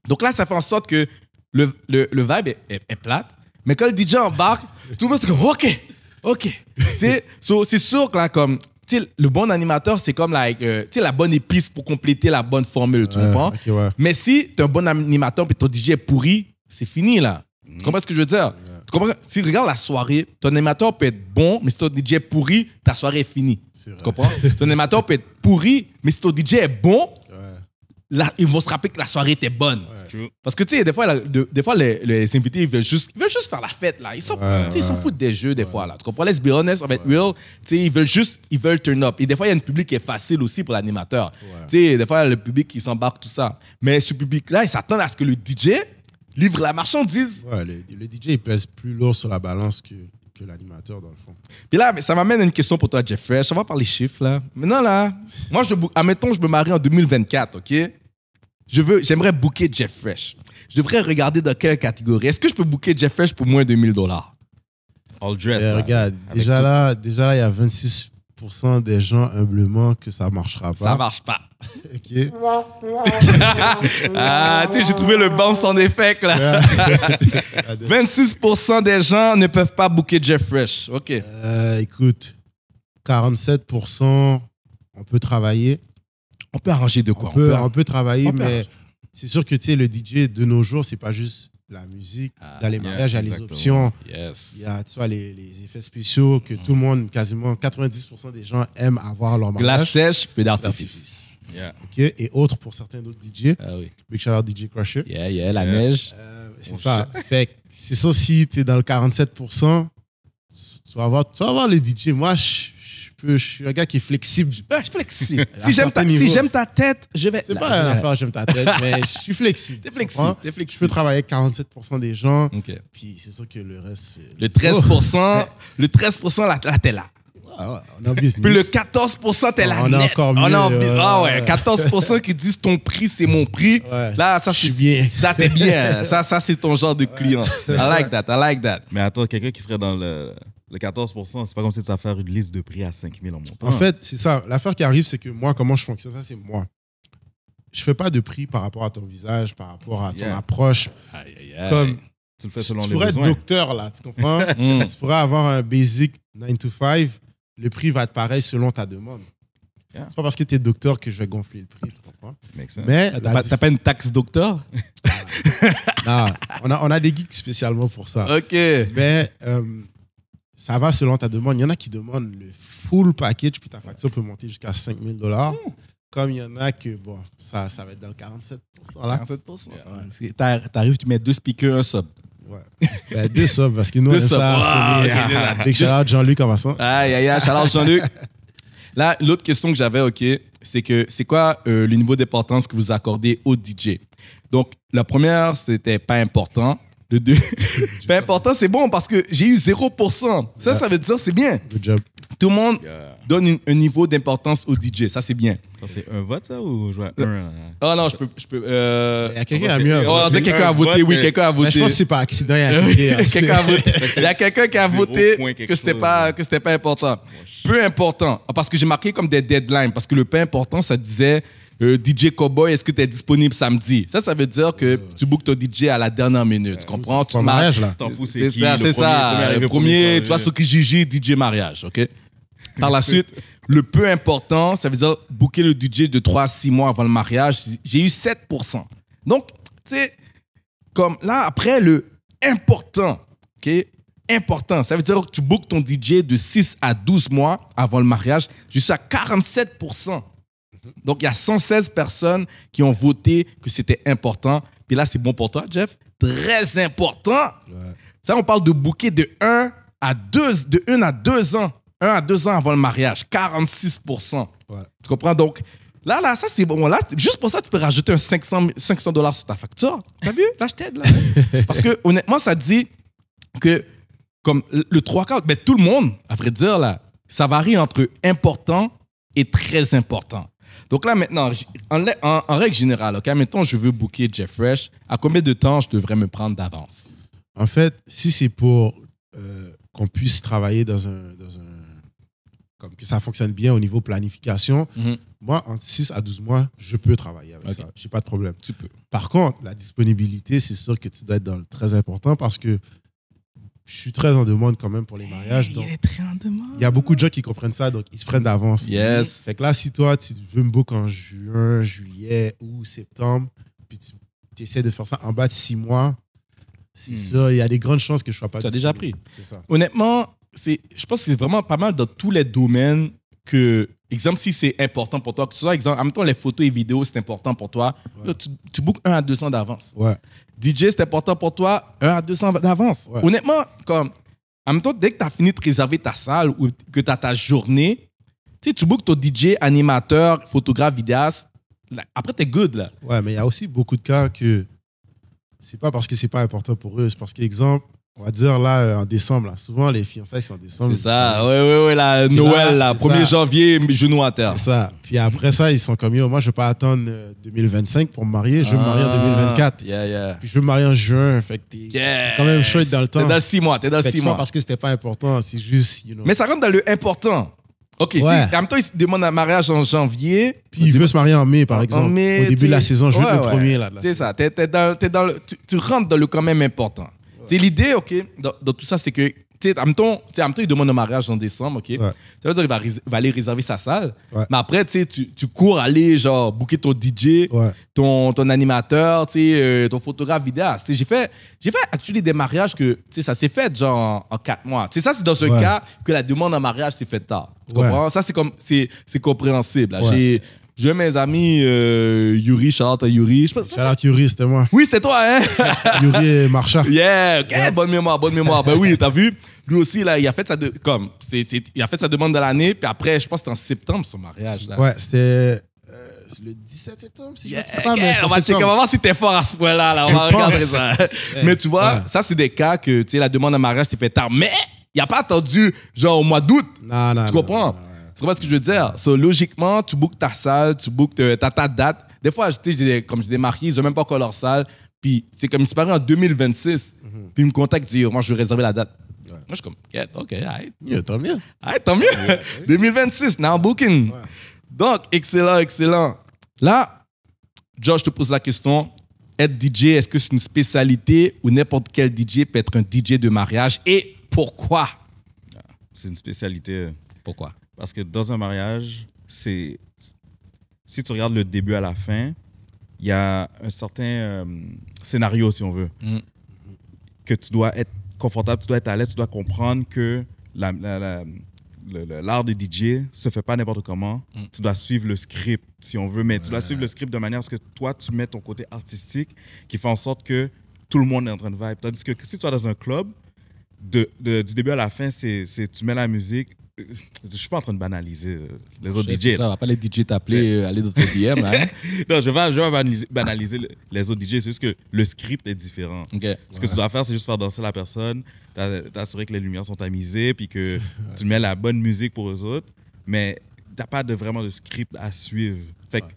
Donc là, ça fait en sorte que le vibe est plate. Mais quand le DJ embarque, tout le monde c'est comme OK. C'est sûr que là, comme, le bon animateur, c'est comme la bonne épice pour compléter la bonne formule, tu comprends? Okay, ouais. Mais si tu es un bon animateur et ton DJ est pourri, c'est fini là. Tu comprends ce que je veux dire? Tu comprends? Si tu regardes la soirée, ton animateur peut être bon, mais si ton DJ est pourri, ta soirée est finie. Tu comprends? Ton animateur peut être pourri, mais si ton DJ est bon, là, ils vont se rappeler que la soirée était bonne. Parce que, tu sais, des fois, les invités, ils veulent juste faire la fête, là. Ils s'en foutent des jeux, des fois, là. Tu comprends? Let's be honest, on va être real. Tu sais, ils veulent turn up. Et des fois, il y a un public qui est facile aussi pour l'animateur. Tu sais, des fois, le public qui s'embarque, tout ça. Mais ce public-là, il s'attend à ce que le DJ livre la marchandise. Ouais, le DJ, il pèse plus lourd sur la balance que l'animateur, dans le fond. Puis là, ça m'amène à une question pour toi, Jeff Fresh. On va parler chiffres, là. Maintenant, là, moi, admettons, je me marie en 2024, OK? J'aimerais booker Jeff Fresh. Je devrais regarder dans quelle catégorie. Est-ce que je peux booker Jeff Fresh pour moins de $2,000? All dress. Regarde, déjà là, il y a 26% des gens humblement que ça marchera pas. Ça marche pas. OK. Ah, tu sais, j'ai trouvé le bounce en effet, là. 26% des gens ne peuvent pas booker Jeff Fresh. OK. Écoute, 47%, on peut travailler. On peut arranger de quoi? On peut travailler, mais c'est sûr que, tu sais, le DJ de nos jours, c'est pas juste la musique. Dans les mariages, il y a les options. Yes. Il y a, tu vois, les effets spéciaux que tout le monde, quasiment 90% des gens aiment avoir leur mariage. Glace sèche, feu d'artifice. Yeah. OK. Et autres pour certains d'autres DJ. Ah oui. Big shout out DJ Crusher. Yeah, la neige. C'est ça. Fait que c'est ça, si tu es dans le 47%, tu vas avoir le DJ. Moi, je suis un gars qui est flexible. Je suis flexible. Si j'aime ta tête, je vais... C'est pas une affaire, j'aime ta tête, mais je suis flexible. T'es flexible. Je peux travailler avec 47% des gens. Okay. Puis c'est sûr que le reste... Le 13%, le 13%, là, t'es là. On est en business. Puis le 14%, t'es là. On est encore mieux. Ah ouais, 14% qui disent ton prix, c'est mon prix. Ouais. Là, ça, je suis bien. Ça, t'es bien. Ça, c'est ton genre de client. I like that. Mais attends, quelqu'un qui serait dans le 14%, c'est pas comme si tu vas faire une liste de prix à 5 000 en montant. En fait, c'est ça. L'affaire qui arrive, c'est que moi, comment je fonctionne, ça, c'est moi. Je fais pas de prix par rapport à ton visage, par rapport à ton approche. Comme tu le fais selon tu les pourrais besoins. être docteur, là, tu comprends? Tu pourrais avoir un basic 9 to 5. Le prix va être pareil selon ta demande. C'est pas parce que tu es docteur que je vais gonfler le prix, tu comprends? Mais t'as pas une taxe docteur? Non, on a des geeks spécialement pour ça. OK. Mais ça va selon ta demande. Il y en a qui demandent le full package, puis ta facture peut monter jusqu'à $5,000. Comme il y en a que, bon, ça va être dans le 47%. Là. 47%. Ouais. T'arrives, tu mets 2 speakers, un sub. Ouais. Ben, 2 subs, parce que nous, on aime ça. Big shout out Jean-Luc en passant. Aïe, shout out Jean-Luc. Là, l'autre question que j'avais, OK, c'est quoi le niveau d'importance que vous accordez au DJ? Donc, la première, c'était pas important. Le 2, pas important, c'est bon parce que j'ai eu 0%. Ça veut dire c'est bien. Good job. Tout le monde donne un niveau d'importance au DJ. Ça, c'est bien. Ça, c'est un vote, ça, ou je vois un? Oh non, je peux. Il y a quelqu'un qui a mieux voté. Quelqu'un a voté, oui, quelqu'un a voté. Mais je pense que c'est par accident, il y a quelqu'un a voté. Il y a quelqu'un qui a voté que c'était pas important. Peu important. Parce que j'ai marqué comme des deadlines. Parce que le peu important, ça disait DJ Cowboy, est-ce que tu es disponible samedi? Ça veut dire que tu bookes ton DJ à la dernière minute. Tu comprends? C'est ton mariage, là. C'est ça, c'est ça. Le premier, tu vois, ce qui Gigi, DJ mariage, OK? Par la suite, le peu important, ça veut dire booker le DJ de 3 à 6 mois avant le mariage. J'ai eu 7%. Donc, tu sais, comme là, après le important, OK? Important, ça veut dire que tu bookes ton DJ de 6 à 12 mois avant le mariage, jusqu'à 47%. Donc, il y a 116 personnes qui ont voté que c'était important. Puis là, c'est bon pour toi, Jeff. Très important. Ouais. Ça, on parle de booker de 1 à 2 ans. 1 à 2 ans avant le mariage. 46%. Ouais. Tu comprends? Donc, là, ça, c'est bon. Là, juste pour ça, tu peux rajouter un $500 sur ta facture. T'as vu? Là, je t'aide, là. Parce que, honnêtement, ça dit que, comme le 3/4, ben, tout le monde, à vrai dire, là, ça varie entre important et très important. Donc là, maintenant, en règle générale, OK, mettons, je veux booker Jeff Fresh. À combien de temps je devrais me prendre d'avance? En fait, si c'est pour qu'on puisse travailler dans un comme que ça fonctionne bien au niveau planification, moi, entre 6 à 12 mois, je peux travailler avec ça. Je n'ai pas de problème. Tu peux. Par contre, la disponibilité, c'est sûr que tu dois être dans le très important parce que je suis très en demande quand même pour les mariages. Donc, il est très en demande. Il y a beaucoup de gens qui comprennent ça, donc ils se prennent d'avance. Yes. Fait que là, si toi, tu veux me book en juin, juillet ou septembre, puis tu essaies de faire ça en bas de 6 mois, c'est ça, il y a des grandes chances que je ne sois pas disponible. Tu as déjà pris. C'est ça. Honnêtement, je pense que c'est vraiment pas mal dans tous les domaines que, exemple, si c'est important pour toi, que ce soit, exemple, en même temps, les photos et vidéos, c'est important pour toi, là, tu bookes 1 à 2 ans d'avance. Ouais. DJ, c'est important pour toi, 1 à 2 ans d'avance. Ouais. Honnêtement, comme, en même temps, dès que tu as fini de réserver ta salle ou que tu as ta journée, tu bookes ton DJ, animateur, photographe, vidéaste, là, après, tu es good, là. Ouais, mais il y a aussi beaucoup de cas que c'est pas parce que c'est pas important pour eux, c'est parce qu'exemple, on va dire là, en décembre, là, souvent les fiançailles sont en décembre. C'est ça, oui, là, Noël, là, 1er janvier, genou à terre. C'est ça. Puis après ça, ils sont comme, yo, moi, je vais pas attendre 2025 pour me marier, je veux me marier en 2024. Puis je veux me marier en juin, fait que t'es quand même chouette dans le temps. T'es dans le 6 mois, C'est pas parce que c'était pas important, c'est juste, Mais ça rentre dans le important. OK, si, en même temps, il se demande un mariage en janvier. Puis il veut se marier en mai, par exemple. Mai, au début de la saison, je veux le premier. Là, c'est ça, tu rentres dans le quand même important. C'est l'idée, OK, dans tout ça, c'est que, en même temps, il demande un mariage en décembre, OK? Ça veut dire qu'il va aller réserver sa salle. Mais après, tu cours aller, genre, booker ton DJ, ton animateur, ton photographe vidéaste. J'ai fait actually des mariages que, ça s'est fait, genre, en 4 mois. Ça, c'est dans un cas que la demande en mariage s'est faite tard. Tu comprends? Ça, c'est compréhensible. Là. J'ai mes amis Yuri, shout-out à Yuri. Shout-out Yuri, c'était moi. Oui, c'était toi, hein? Yuri et Marsha. Yeah, ok, bonne mémoire. Ben oui, t'as vu? Lui aussi, là, il a fait sa demande de l'année, puis après, je pense que c'était en septembre, son mariage. Là. Ouais, c'était le 17 septembre, si je ne me trompe pas. Mais on va voir si t'es fort à ce point-là. Là. On va regarder ça. Mais tu vois, ça, c'est des cas que la demande de mariage s'est fait tard. Mais il n'a pas attendu, genre, au mois d'août. Non. Tu comprends? Non. Tu comprends ce que je veux dire? So, logiquement, tu bookes ta salle, tu bookes ta date. Des fois, comme j'ai des mariés, ils n'ont même pas encore leur salle. Puis c'est comme ils se marient en 2026. Puis ils me contactent, ils disent, moi, je veux réserver la date. Moi, je suis comme, yeah, OK, alright. Yeah, tant mieux. Alright, tant mieux. 2026, now booking. Ouais. Donc, excellent. Là, Josh, je te pose la question. Être DJ, est-ce que c'est une spécialité ou n'importe quel DJ peut être un DJ de mariage? Et pourquoi? C'est une spécialité. Pourquoi? Parce que dans un mariage, si tu regardes le début à la fin, il y a un certain scénario, si on veut, que tu dois être confortable, tu dois être à l'aise, tu dois comprendre que l'art de DJ se fait pas n'importe comment. Tu dois suivre le script, si on veut, mais tu dois suivre le script de manière à ce que toi, tu mets ton côté artistique qui fait en sorte que tout le monde est en train de vibe. Tandis que si tu es dans un club, du début à la fin, tu mets la musique. Je suis pas en train de banaliser les autres DJ. Ça va pas les DJ t'appeler, aller dans ton DM. Hein? Non, je vais pas banaliser les autres DJ. C'est juste que le script est différent. Okay. Ce que tu dois faire, c'est juste faire danser la personne, t'assurer que les lumières sont tamisées, puis que tu mets la bonne musique pour eux autres. Mais t'as pas vraiment de script à suivre. Fait que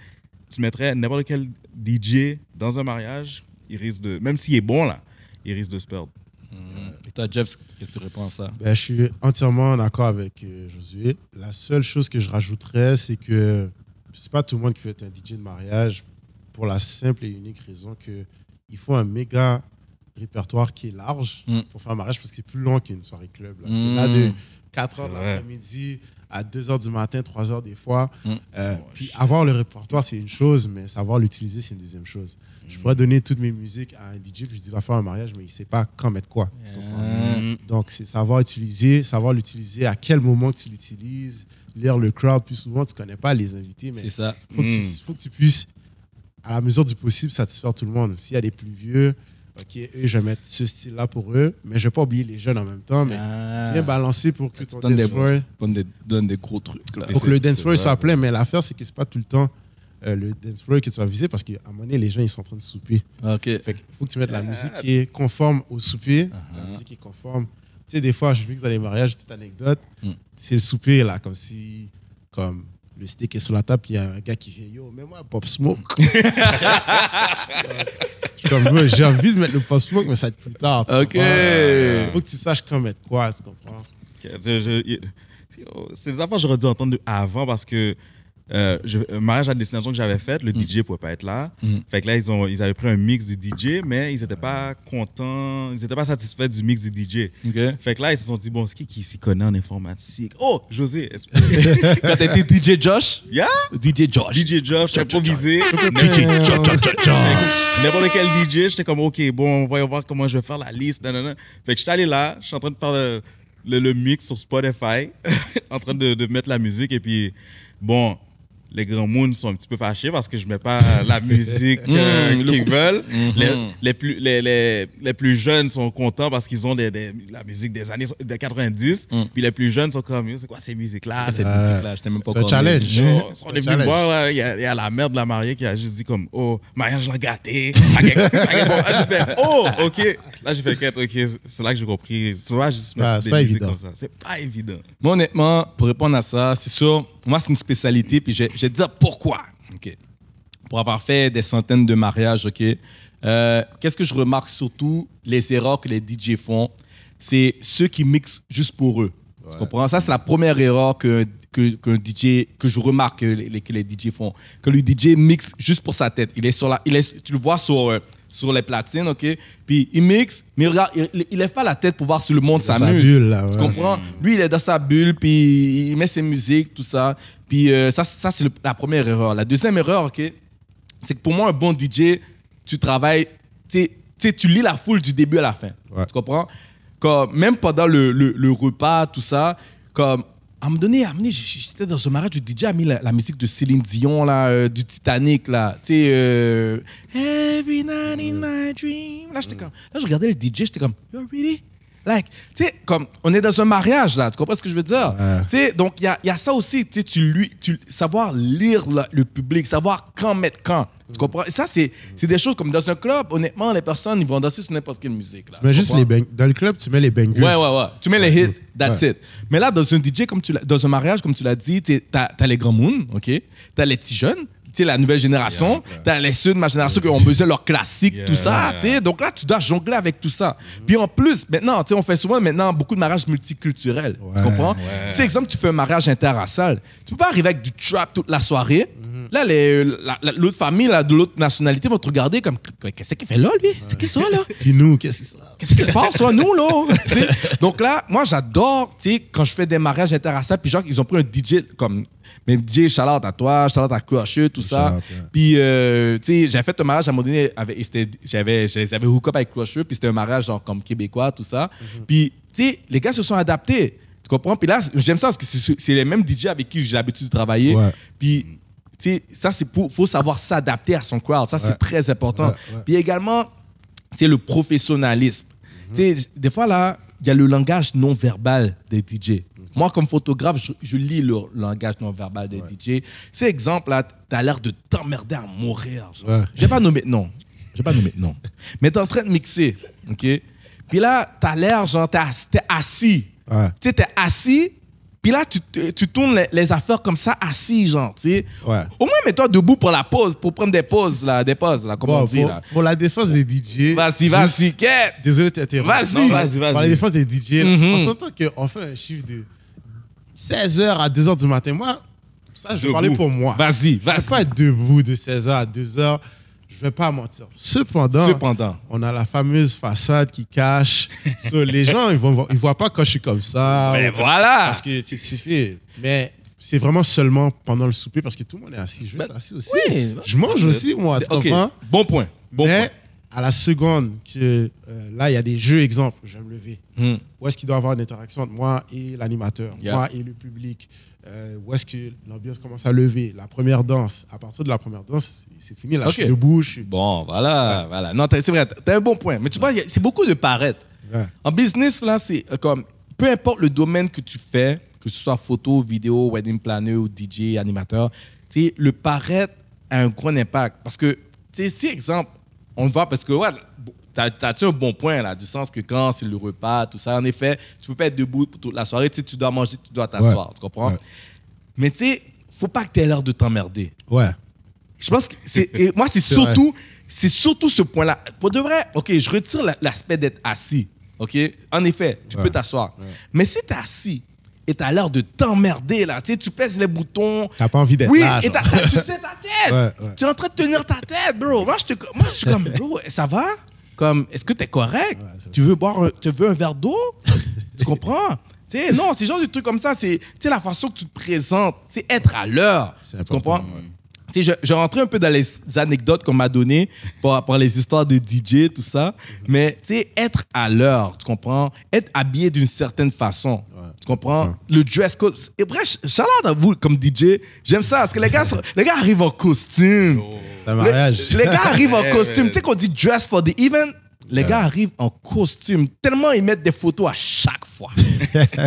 tu mettrais n'importe quel DJ dans un mariage, il risque de, même s'il est bon là, il risque de se perdre. Et toi, Jeff, qu'est-ce que tu réponds à ça? Je suis entièrement d'accord avec Josué. La seule chose que je rajouterais, c'est que c'est pas tout le monde qui peut être un DJ de mariage pour la simple et unique raison qu'il faut un méga répertoire qui est large pour faire un mariage parce que c'est plus long qu'une soirée club. Là, là de 4h de l'après-midi à 2h du matin, 3h des fois. Puis avoir le répertoire, c'est une chose, mais savoir l'utiliser, c'est une deuxième chose. Je pourrais donner toutes mes musiques à un DJ, puis je dis, va faire un mariage, mais il ne sait pas quand mettre quoi. Tu comprends? Donc, c'est savoir l'utiliser, à quel moment tu l'utilises, lire le crowd. Plus souvent, tu ne connais pas les invités, mais il faut que tu puisses, à la mesure du possible, satisfaire tout le monde. S'il y a des plus vieux, OK, eux, je vais mettre ce style-là pour eux, mais je ne vais pas oublier les jeunes en même temps, mais bien balancer pour que ton dance floor... Donne des gros trucs. Là. Pour que le dance floor soit plein, mais l'affaire, c'est que ce n'est pas tout le temps le dance floor que tu vas viser, parce qu'à un moment donné, les gens, ils sont en train de souper. Okay. Fait qu'il faut que tu mettes la musique qui est conforme au souper, la musique qui est conforme. Tu sais, des fois, je vis que dans les mariages, petite anecdote, c'est le souper, là, comme Le steak est sur la table, puis il y a un gars qui vient, yo, mets-moi un Pop Smoke. J'ai envie de mettre le Pop Smoke, mais ça va être plus tard. Ok. Faut que tu saches quand mettre quoi, tu comprends? C'est des affaires que j'aurais dû entendre avant parce que un mariage à destination que j'avais fait, le DJ ne pouvait pas être là. Fait que là, ils avaient pris un mix du DJ, mais ils n'étaient pas contents, ils n'étaient pas satisfaits du mix du DJ. Okay. Fait que là, ils se sont dit, bon, c'est qui s'y connaît en informatique? Oh, José! Quand t'étais DJ Josh? Yeah? DJ Josh. DJ Josh, improvisé. DJ Josh. N'importe quel DJ, j'étais comme, OK, bon, on va voir comment je vais faire la liste. Nanana. Fait que j'étais allé là, je suis en train de faire le mix sur Spotify, en train de mettre la musique, et puis, bon, les grands moons sont un petit peu fâchés parce que je mets pas la musique qu'ils veulent. Les plus jeunes sont contents parce qu'ils ont la musique des années 90. Puis les plus jeunes sont comme, c'est quoi ces musiques-là? Cette musique-là, je t'ai même pas C'est un challenge. Ils sont venus me voir, là, il y a la mère de la mariée qui a juste dit comme, oh, mariage l'a gâté. J'ai fait, oh, OK. Là, j'ai fait, OK, c'est là que j'ai compris. Tu vois, juste mettre des musiques comme ça. C'est pas évident. Moi, honnêtement, pour répondre à ça, c'est sûr, moi, c'est une spécialité, puis je vais te dire pourquoi. Okay. Pour avoir fait des centaines de mariages, OK, qu'est-ce que je remarque surtout, les erreurs que les DJ font, c'est ceux qui mixent juste pour eux. Ouais. Tu comprends? Ça, c'est la première erreur que DJ, que je remarque que les DJ font. Que le DJ mixe juste pour sa tête. Tu le vois sur les platines, OK? Puis il mixe, mais regarde, il lève pas la tête pour voir si le monde s'amuse. Ouais. Tu comprends? Lui, il est dans sa bulle, puis il met ses musiques, tout ça. Puis ça c'est la première erreur. La deuxième erreur, OK, c'est que pour moi, un bon DJ, tu travailles, tu lis la foule du début à la fin. Ouais. Tu comprends? Comme, même pendant le repas, tout ça, comme... À un moment donné, j'étais dans un mariage, le DJ a mis la musique de Céline Dion, là, du Titanic, là. Tu sais, Every night in my dream. Là, je regardais le DJ, j'étais comme, you're really? Like, tu sais, comme, on est dans un mariage, là. Tu comprends ce que je veux dire? Tu sais, donc, il y a ça aussi, tu savoir lire le public, savoir quand mettre quand. Tu comprends? Et ça, c'est des choses comme dans un club, honnêtement, les personnes, ils vont danser sur n'importe quelle musique. Là, tu mets juste les bangers. Dans le club, tu mets les bangers. Ouais. Tu mets les hits, that's it. Mais là, dans un DJ, dans un mariage, comme tu l'as dit, t'as les grands moons, OK? T'as les petits jeunes, tu sais, la nouvelle génération. T'as les ceux de ma génération qui ont besoin de leurs classiques, tout ça, tu sais. Donc là, tu dois jongler avec tout ça. Puis en plus, maintenant, tu sais, on fait souvent maintenant beaucoup de mariages multiculturels. Tu comprends? Si, exemple, tu fais un mariage interracial, tu peux pas arriver avec du trap toute la soirée. Là, l'autre famille là, de l'autre nationalité vont te regarder comme qu'est-ce qu'il fait là, lui? C'est qui ça, là? Puis nous, qu'est-ce qui se passe, ça, nous, là? Donc là, moi, j'adore, tu sais, quand je fais des mariages interraciales, puis genre, ils ont pris un DJ comme. Mais DJ, shout-out à toi, shout-out à Crusher, tout ça. Puis, tu sais, j'avais fait un mariage à un moment donné, j'avais hook up avec Crusher, puis c'était un mariage genre comme québécois, tout ça. Puis, tu sais, les gars se sont adaptés. Tu comprends? Puis là, j'aime ça parce que c'est les mêmes DJ avec qui j'ai l'habitude de travailler. Puis, tu sais, ça, faut savoir s'adapter à son crowd. Ça, c'est très important. Puis également, tu sais, le professionnalisme. Tu sais, des fois, là, il y a le langage non-verbal des DJ. Moi, comme photographe, je lis le langage non-verbal des DJ. C'est exemple, là, t'as l'air de t'emmerder à mourir. Je vais pas nommer de nom. Mais t'es en train de mixer, OK? Puis là, t'as l'air, genre, t'es assis. Tu sais, t'es assis. Puis là, tu tournes les affaires comme ça, assis, genre, tu sais. Au moins, mets-toi debout pour la pause, pour prendre des pauses, là, comme on dit, là. Pour la défense des DJ... Vas-y, désolé de t'interrompre. Vas-y. Pour la défense des DJ, on s'entend qu'on fait un chiffre de 16h à 2h du matin. Moi, ça, je vais parler pour moi. Vas-y. Je ne vais pas être debout de 16h à 2h. Je ne vais pas mentir. Cependant, on a la fameuse façade qui cache. Les gens, ils ne voient pas quand je suis comme ça. Mais voilà. Parce que mais c'est vraiment seulement pendant le souper parce que tout le monde est assis. Je vais être assis aussi. Oui, je mange aussi, moi. Tu comprends? Bon point. Mais à la seconde que là, il y a des jeux exemples, je vais me lever. Où est-ce qu'il doit y avoir une interaction entre moi et l'animateur, moi et le public? Où est-ce que l'ambiance commence à lever? La première danse. À partir de la première danse, c'est fini. Là, je suis debout. Bon, voilà. Non, c'est vrai, t'as un bon point. Mais tu vois, c'est beaucoup de paraître. En business, là, c'est comme, peu importe le domaine que tu fais, que ce soit photo, vidéo, wedding planner ou DJ, animateur, le paraître a un gros impact. Parce que, si, exemple, on le voit parce que, t'as-tu un bon point, là, du sens que quand c'est le repas, tout ça, en effet, tu peux pas être debout pour toute la soirée, tu dois manger, tu dois t'asseoir, tu comprends? Mais tu sais, faut pas que tu aies l'air de t'emmerder. Ouais. Je pense que moi, c'est surtout ce point-là. Pour de vrai, OK, je retire l'aspect d'être assis. OK? En effet, tu peux t'asseoir. Ouais. Mais si tu es assis et tu as l'air de t'emmerder, là, tu pèses les boutons. Tu n'as pas envie d'être là. Oui, et tu tiens ta tête. Ouais. Tu es en train de tenir ta tête, bro. Moi, je suis comme, bro, ça va? Comme, est-ce que tu es correct? Ouais, tu veux un verre d'eau? Tu comprends? Non, c'est genre de trucs comme ça. C'est la façon que tu te présentes. C'est être à l'heure. Tu comprends? Ouais. Je rentrais un peu dans les anecdotes qu'on m'a données par les histoires de DJ, tout ça. Mais être à l'heure, tu comprends? Être habillé d'une certaine façon. Ouais. Tu comprends? Ouais. Le dress code. Et bref, shout-out à vous comme DJ. J'aime ça parce que les gars arrivent en costume. Oh. C'est un mariage. Les gars arrivent en costume. Tu sais qu'on dit dress for the event? Les gars arrivent en costume. Tellement ils mettent des photos à chaque fois.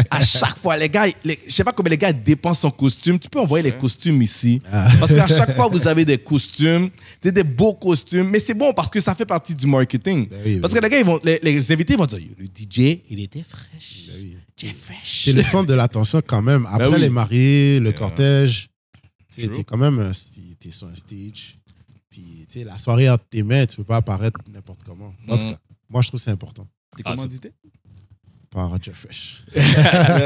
À chaque fois. Les gars, je sais pas combien les gars dépensent en costume. Tu peux envoyer les costumes ici. Parce qu'à chaque fois, vous avez des costumes. Des beaux costumes. Mais c'est bon parce que ça fait partie du marketing. Parce que les gars, les invités vont dire, le DJ, il était fraîche. Jeff Fresh. C'est le centre de l'attention quand même. Après les mariés, le cortège, tu es quand même t'es sur un stage. Puis, tu sais, la soirée entre tes mains, tu peux pas apparaître n'importe comment. En tout cas, moi, je trouve que c'est important. T'es commandité? Par Jeff Fresh.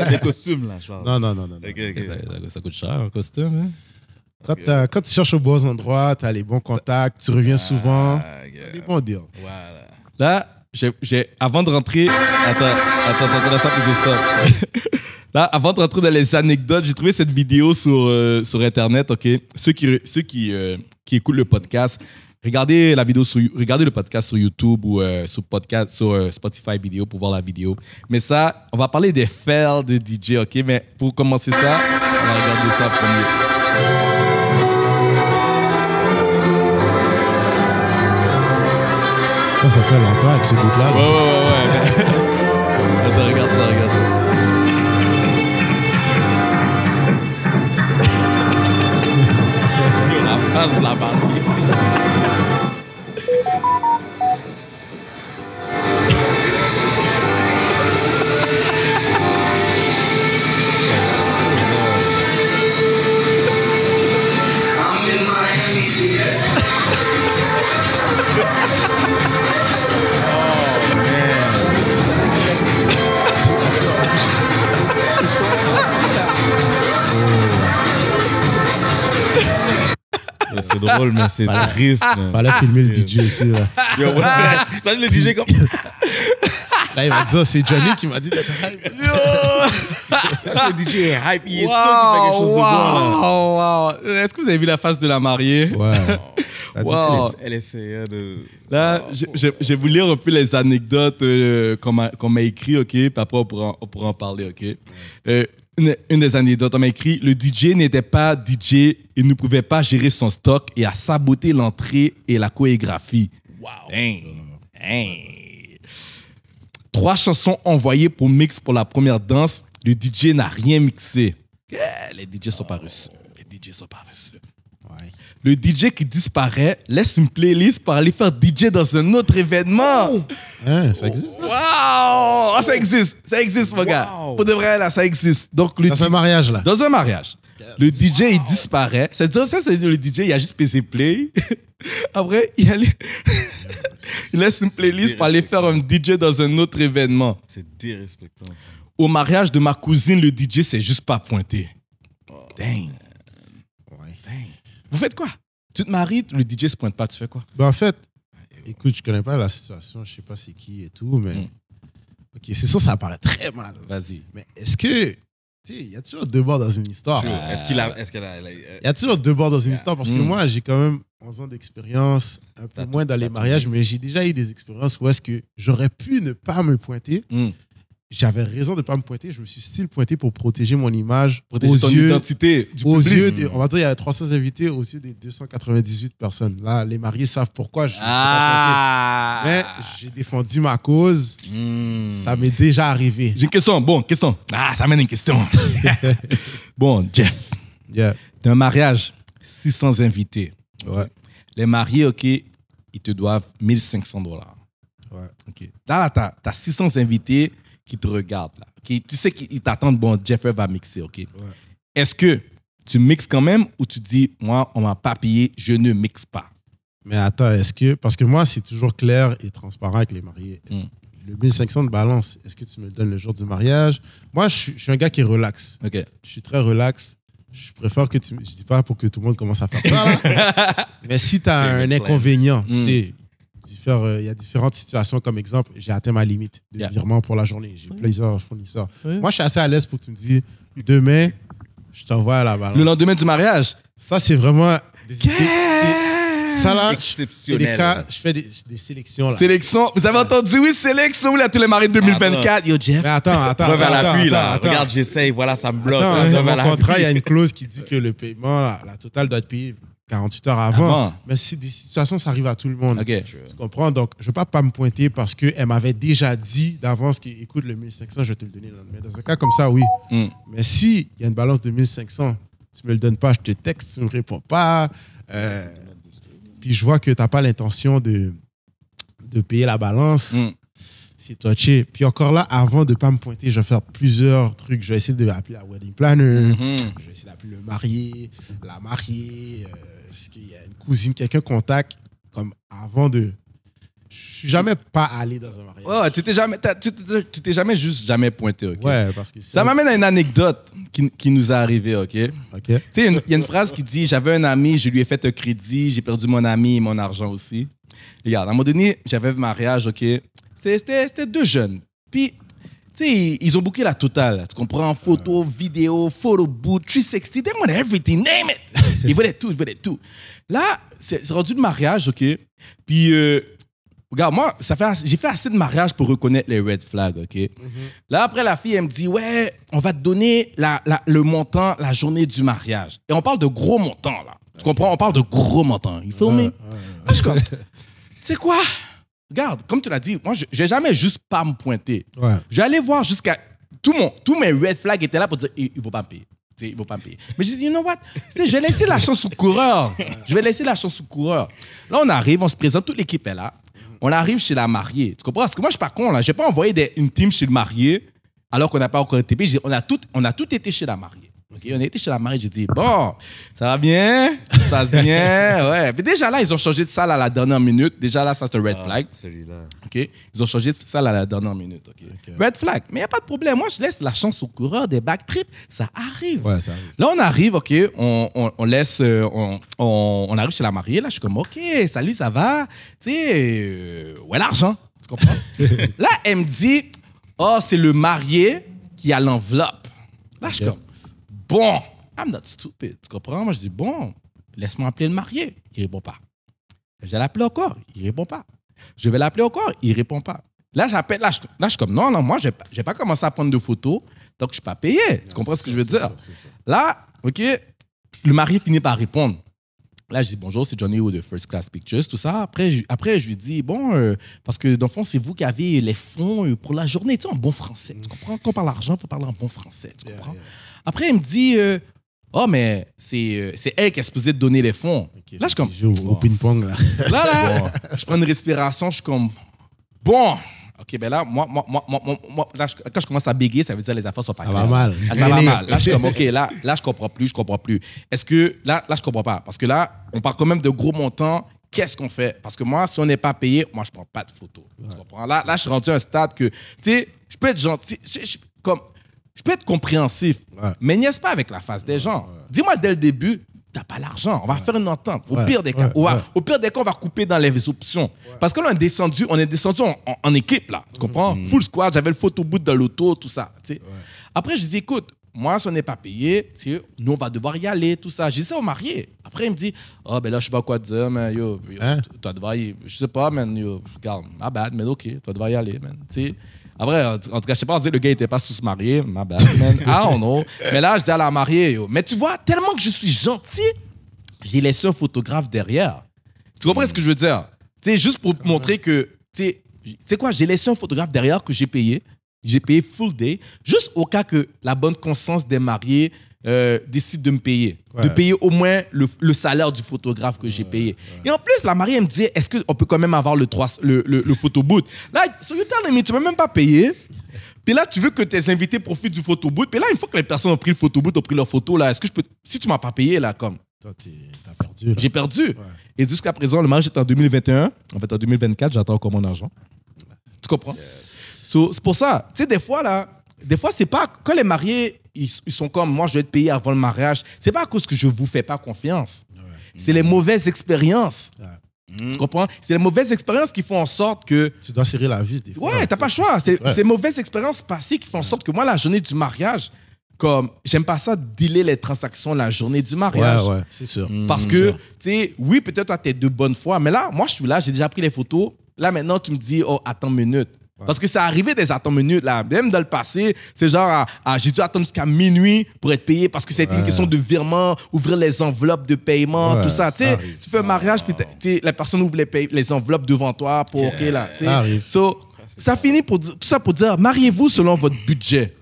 Des costumes, là, je parle. Non. Okay. Ça coûte cher, un costume. Hein? Quand tu cherches aux bons endroits, tu as les bons contacts, tu reviens souvent. Des bons deals. Voilà. Là, avant de rentrer... Attends, laisse ça poser stop. Là, avant de rentrer dans les anecdotes, j'ai trouvé cette vidéo sur Internet, OK? Ceux qui écoutent le podcast, regardez le podcast sur YouTube ou sur Spotify vidéo pour voir la vidéo. Mais ça, on va parler des fails de DJ, OK? Mais pour commencer ça, on va regarder ça en premier. Ça fait longtemps avec ce bout-là. Ouais. Attends, regarde ça. La face, la barre. C'est drôle, mais c'est triste. Fallait filmer le DJ aussi. Là. Yo, ça, le DJ comme. Là, il va dire, c'est Johnny qui m'a dit d'être hype. Le DJ est hype, il est sûr qu'il fait quelque chose de bon. Wow. Est-ce que vous avez vu la face de la mariée? Ouais. Wow. Elle essayait de... Là, je vais vous lire un peu les anecdotes qu'on m'a écrit, OK? Puis après, on pourra en parler, OK? Une des anecdotes, on m'a écrit « Le DJ n'était pas DJ, il ne pouvait pas gérer son stock et a saboté l'entrée et la chorégraphie. » Wow! Dang. 3 chansons envoyées pour mix pour la première danse, le DJ n'a rien mixé. Les DJ sont pas reçus. Ouais. Le DJ qui disparaît laisse une playlist pour aller faire DJ dans un autre événement. Hein, ça existe? Wow! Ça existe, mon gars. Pour de vrai, là, ça existe. Donc, dans un mariage, là. Dans un mariage. Le DJ, il disparaît. C'est-à-dire, le DJ, il a juste PC Play. Après, il laisse une playlist pour aller faire un DJ dans un autre événement. C'est dérespectant. Au mariage de ma cousine, le DJ s'est juste pas pointé. Dang. Vous faites quoi? Tu te maries, le DJ se pointe pas, tu fais quoi? Ben en fait, écoute, je connais pas la situation, je sais pas c'est qui et tout, mais ok, c'est sûr, ça paraît très mal. Vas-y. Mais est-ce que, tu sais, il y a toujours 2 bords dans une histoire. Il y a toujours 2 bords dans une histoire parce que moi, j'ai quand même 11 ans d'expérience, un peu moins dans les mariages, mais j'ai déjà eu des expériences où est-ce que j'aurais pu ne pas me pointer. J'avais raison de ne pas me pointer. Je me suis still pointé pour protéger mon image. Protéger ton identité du public. Yeux, on va dire, il y avait 300 invités aux yeux des 298 personnes. Là, les mariés savent pourquoi je ne suis pas pointé. Mais j'ai défendu ma cause. Ça m'est déjà arrivé. J'ai une question. Question. Ça mène une question. Bon, Jeff. T'as un mariage, 600 invités. Ouais. Les mariés, OK, ils te doivent $1,500. Ouais. OK. Là, t'as 600 invités qui te regardent. Là. Tu sais qu'ils t'attendent, bon, Jeffrey va mixer, OK? Ouais. Est-ce que tu mixes quand même ou tu dis, moi, on m'a pas payé, je ne mixe pas? Mais attends, parce que moi, c'est toujours clair et transparent avec les mariés. Le 1500 de balance, est-ce que tu me le donnes le jour du mariage? Moi, je suis un gars qui est relax. OK. Je suis très relax. Je préfère que tu... Je dis pas pour que tout le monde commence à faire ça, là. Mais si tu as un inconvénient, tu sais, il y a différentes situations. Comme exemple, j'ai atteint ma limite de virement pour la journée. J'ai plusieurs fournisseurs. Moi, je suis assez à l'aise pour que tu me dises, demain, je t'envoie à la balance. Ah. Le lendemain du mariage? Ça, c'est vraiment... Ça, là, exceptionnel. je fais des sélections. Là. Sélection. Vous avez entendu, oui, sélection, là, tous les mariés de 2024. Yo, Jeff. Mais attends. Preuve à l'appui, là. Regarde, j'essaye, voilà, ça me bloque. Dans mon contrat, il y a une clause qui dit que le paiement, la totale doit être payée 48 heures avant. Mais si des situations, ça arrive à tout le monde. OK. Tu comprends? Donc, je ne veux pas me pointer parce qu'elle m'avait déjà dit d'avance écoute, le 1500, je vais te le donner le lendemain. Dans un cas comme ça, oui. Mais s'il y a une balance de 1500, tu ne me le donnes pas, je te texte, tu ne me réponds pas. Puis je vois que tu n'as pas l'intention de payer la balance. C'est touché. Puis encore là, avant de ne pas me pointer, je vais faire plusieurs trucs. Je vais essayer d'appeler la wedding planner. Je vais essayer d'appeler le marié, la mariée. Est-ce qu'il y a une cousine, quelqu'un contacte comme avant de... Je suis jamais pas allé dans un mariage. Oh, tu t'es jamais juste jamais pointé, OK? Ouais, parce que... Ça m'amène à une anecdote qui nous est arrivée, OK? OK. Tu sais, il y a une phrase qui dit « J'avais un ami, je lui ai fait un crédit, j'ai perdu mon ami et mon argent aussi. » Regarde, à un moment donné, j'avais un mariage, OK? C'était deux jeunes. Puis, tu sais, ils ont booké la totale. Tu comprends? Photo, vidéo, photo booth, 360. They want everything, name it! Ils voulaient tout. Là, c'est rendu le mariage, OK? Puis, regarde, moi, j'ai fait assez de mariages pour reconnaître les red flags, OK? Là, après, la fille, elle me dit, ouais, on va te donner le montant la journée du mariage. Et on parle de gros montants, là. Tu comprends? On parle de gros montants. Il faut me... Je suis comme, tu sais quoi? Regarde, comme tu l'as dit, moi, je n'ai jamais juste pas me pointer. Ouais. Je vais aller voir jusqu'à... Tous mes red flags étaient là pour dire, il ne faut pas me payer. Il ne faut pas me payer. Mais j'ai dit, you know what? Je vais laisser la chance au coureur. Là, on arrive, on se présente, toute l'équipe est là. On arrive chez la mariée. Tu comprends? Parce que moi, je ne suis pas con, là. Je n'ai pas envoyé une team chez le marié alors qu'on n'a pas encore été payé. On a tout été chez la mariée. Okay? On a été chez la mariée. J'ai dit, bon, ça va bien? Ça se bien? Ouais. Puis déjà là, ils ont changé de salle à la dernière minute. Déjà là, ça, c'est un red flag. Celui-là. Okay? Ils ont changé de salle à la dernière minute. Okay? Red flag. Mais il n'y a pas de problème. Moi, je laisse la chance au coureur des backtrips. Ça arrive. Ouais, ça arrive. Là, on arrive, OK, on laisse, on arrive chez la mariée. Là, je suis comme, OK, salut, ça va? Tu sais, ouais, l'argent. Tu comprends? Là, elle me dit, oh, c'est le marié qui a l'enveloppe. Là, je suis comme, bon, I'm not stupid. Tu comprends? Moi, je dis, bon, laisse-moi appeler le marié. Il répond pas. Je vais l'appeler encore. Il répond pas. Je vais l'appeler encore. Il répond pas. Là, j'appelle. Là, je suis comme, non, moi, je n'ai pas commencé à prendre de photos, donc je ne suis pas payé. Tu comprends ce que je veux dire? C'est ça. Là, OK, le marié finit par répondre. Là, je dis, bonjour, c'est Johnny de First Class Pictures, tout ça. Après, je lui dis, bon, parce que dans le fond, c'est vous qui avez les fonds pour la journée, tu sais, en bon français. Tu comprends? Quand on parle d'argent, il faut parler en bon français. Tu comprends? Après, il me dit, oh, mais c'est elle qui est supposée te donner les fonds. Okay, là, je suis comme, joue au ping-pong, là. Là, je prends une respiration, je suis comme, bon. OK, ben là, moi là, quand je commence à bégayer, ça veut dire que les affaires sont pas claires. Ça va mal. Ah, ça va mal. Là, je suis comme, OK, là, je comprends plus. Est-ce que, là, je comprends pas. Parce que là, on parle quand même de gros montants. Qu'est-ce qu'on fait? Parce que moi, si on n'est pas payé, moi, je prends pas de photos. Ouais. Tu comprends? Là, je suis rendu à un stade que, tu sais, je peux être gentil, je peux être compréhensif, mais niaise pas avec la face des gens. Dis-moi dès le début, t'as pas l'argent, on va faire une entente. Au pire des cas, au pire des cas, on va couper dans les options. Parce que là, on est descendu en équipe, là. Tu comprends? Full squad, j'avais le photo boot dans l'auto, tout ça. Après, je dis, écoute, moi, si on n'est pas payé, nous, on va devoir y aller, tout ça. J'ai dit ça au marié. Après, il me dit, oh, ben là, je sais pas quoi te dire, mais yo, tu dois y aller. Je sais pas, man, yo, regarde, ma bad, mais OK, tu dois y aller, man. Tu sais. Après, en tout cas, je sais pas, le gars était pas tous marié, ma bad, man. I don't know. Mais là, je dis à la mariée, yo. Mais tu vois, tellement que je suis gentil, j'ai laissé un photographe derrière. Tu comprends ce que je veux dire? Tu sais, juste pour te montrer que, tu sais quoi, j'ai laissé un photographe derrière que j'ai payé. J'ai payé full day, juste au cas que la bonne conscience des mariés décide de me payer. De payer au moins le salaire du photographe que j'ai payé. Et en plus, la mariée, elle me dit, est-ce qu'on peut quand même avoir le photo boot? Là, so you telling me, tu ne peux même pas payer. Puis là, tu veux que tes invités profitent du photoboot. Puis là, une fois que les personnes ont pris le photoboot, ont pris leur photo, là, est-ce que je peux. Si tu m'as pas payé, là, comme. Toi, t'as perdu. Là. J'ai perdu. Ouais. Et jusqu'à présent, le mariage est en 2021. En fait, en 2024, j'attends encore mon argent. Tu comprends? So, c'est pour ça. Tu sais, des fois, c'est pas. Quand les mariés, ils sont comme moi, je vais être payé avant le mariage. C'est pas à cause que je vous fais pas confiance. Ouais. C'est les mauvaises expériences. Ouais. Tu comprends? C'est les mauvaises expériences qui font en sorte que... Tu dois serrer la vis des fois. Ouais, t'as pas le choix. C'est ces mauvaises expériences passées qui font en sorte que moi, la journée du mariage, comme j'aime pas ça dealer les transactions la journée du mariage. Ouais, c'est sûr. Parce que, tu sais, oui, peut-être toi, t'es de bonne foi, mais là, moi, je suis là, j'ai déjà pris les photos. Là, maintenant, tu me dis, oh, attends une minute. Ouais. Parce que c'est arrivé des attends minutes, là. Même dans le passé, c'est genre, j'ai dû attendre jusqu'à minuit pour être payé parce que c'était une question de virement, ouvrir les enveloppes de paiement, tout ça. Tu sais, tu fais un mariage, puis la personne ouvre les enveloppes devant toi pour, OK, là. Ça arrive. Ça finit pour dire, tout ça pour dire, mariez-vous selon votre budget.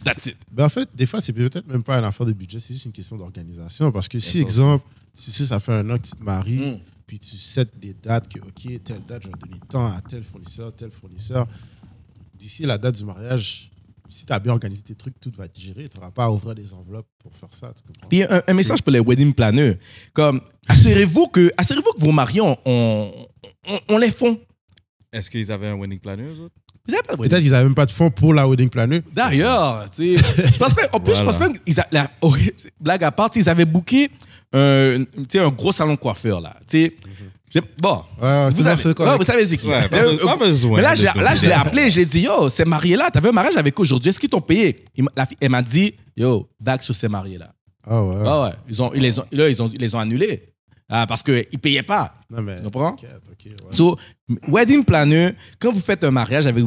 That's it. Ben en fait, des fois, c'est peut-être même pas une affaire de budget, c'est juste une question d'organisation. Parce que si, exemple, tu sais, ça fait un an que tu te maries, puis tu sets des dates que, OK, telle date, je vais donner tant à tel fournisseur. D'ici la date du mariage, si tu as bien organisé tes trucs, tout va être géré. Tu n'auras pas à ouvrir des enveloppes pour faire ça. Tu comprends? Puis un message pour les wedding planners. Comme, assurez-vous que vos mariés on les fonds. Est-ce qu'ils avaient un wedding planner, eux autres? Peut-être qu'ils n'avaient même pas de fonds pour la wedding planner. D'ailleurs, tu sais, je pense même, en plus, je pense même qu'ils blague à part, ils avaient booké un gros salon coiffeur, là. Tu sais, bon. Vous savez c'est qui. Ouais, pas besoin. Mais là, je l'ai appelé, j'ai dit, yo, ces mariés-là, t'avais un mariage avec eux aujourd'hui, est-ce qu'ils t'ont payé? Elle m'a dit, yo, back sur ces mariés-là. Ah ouais. Ah ouais. Ils les ont annulés. Parce qu'ils ne payaient pas. Non, mais, tu comprends? Okay, ouais. So, wedding planner, quand vous faites un mariage avec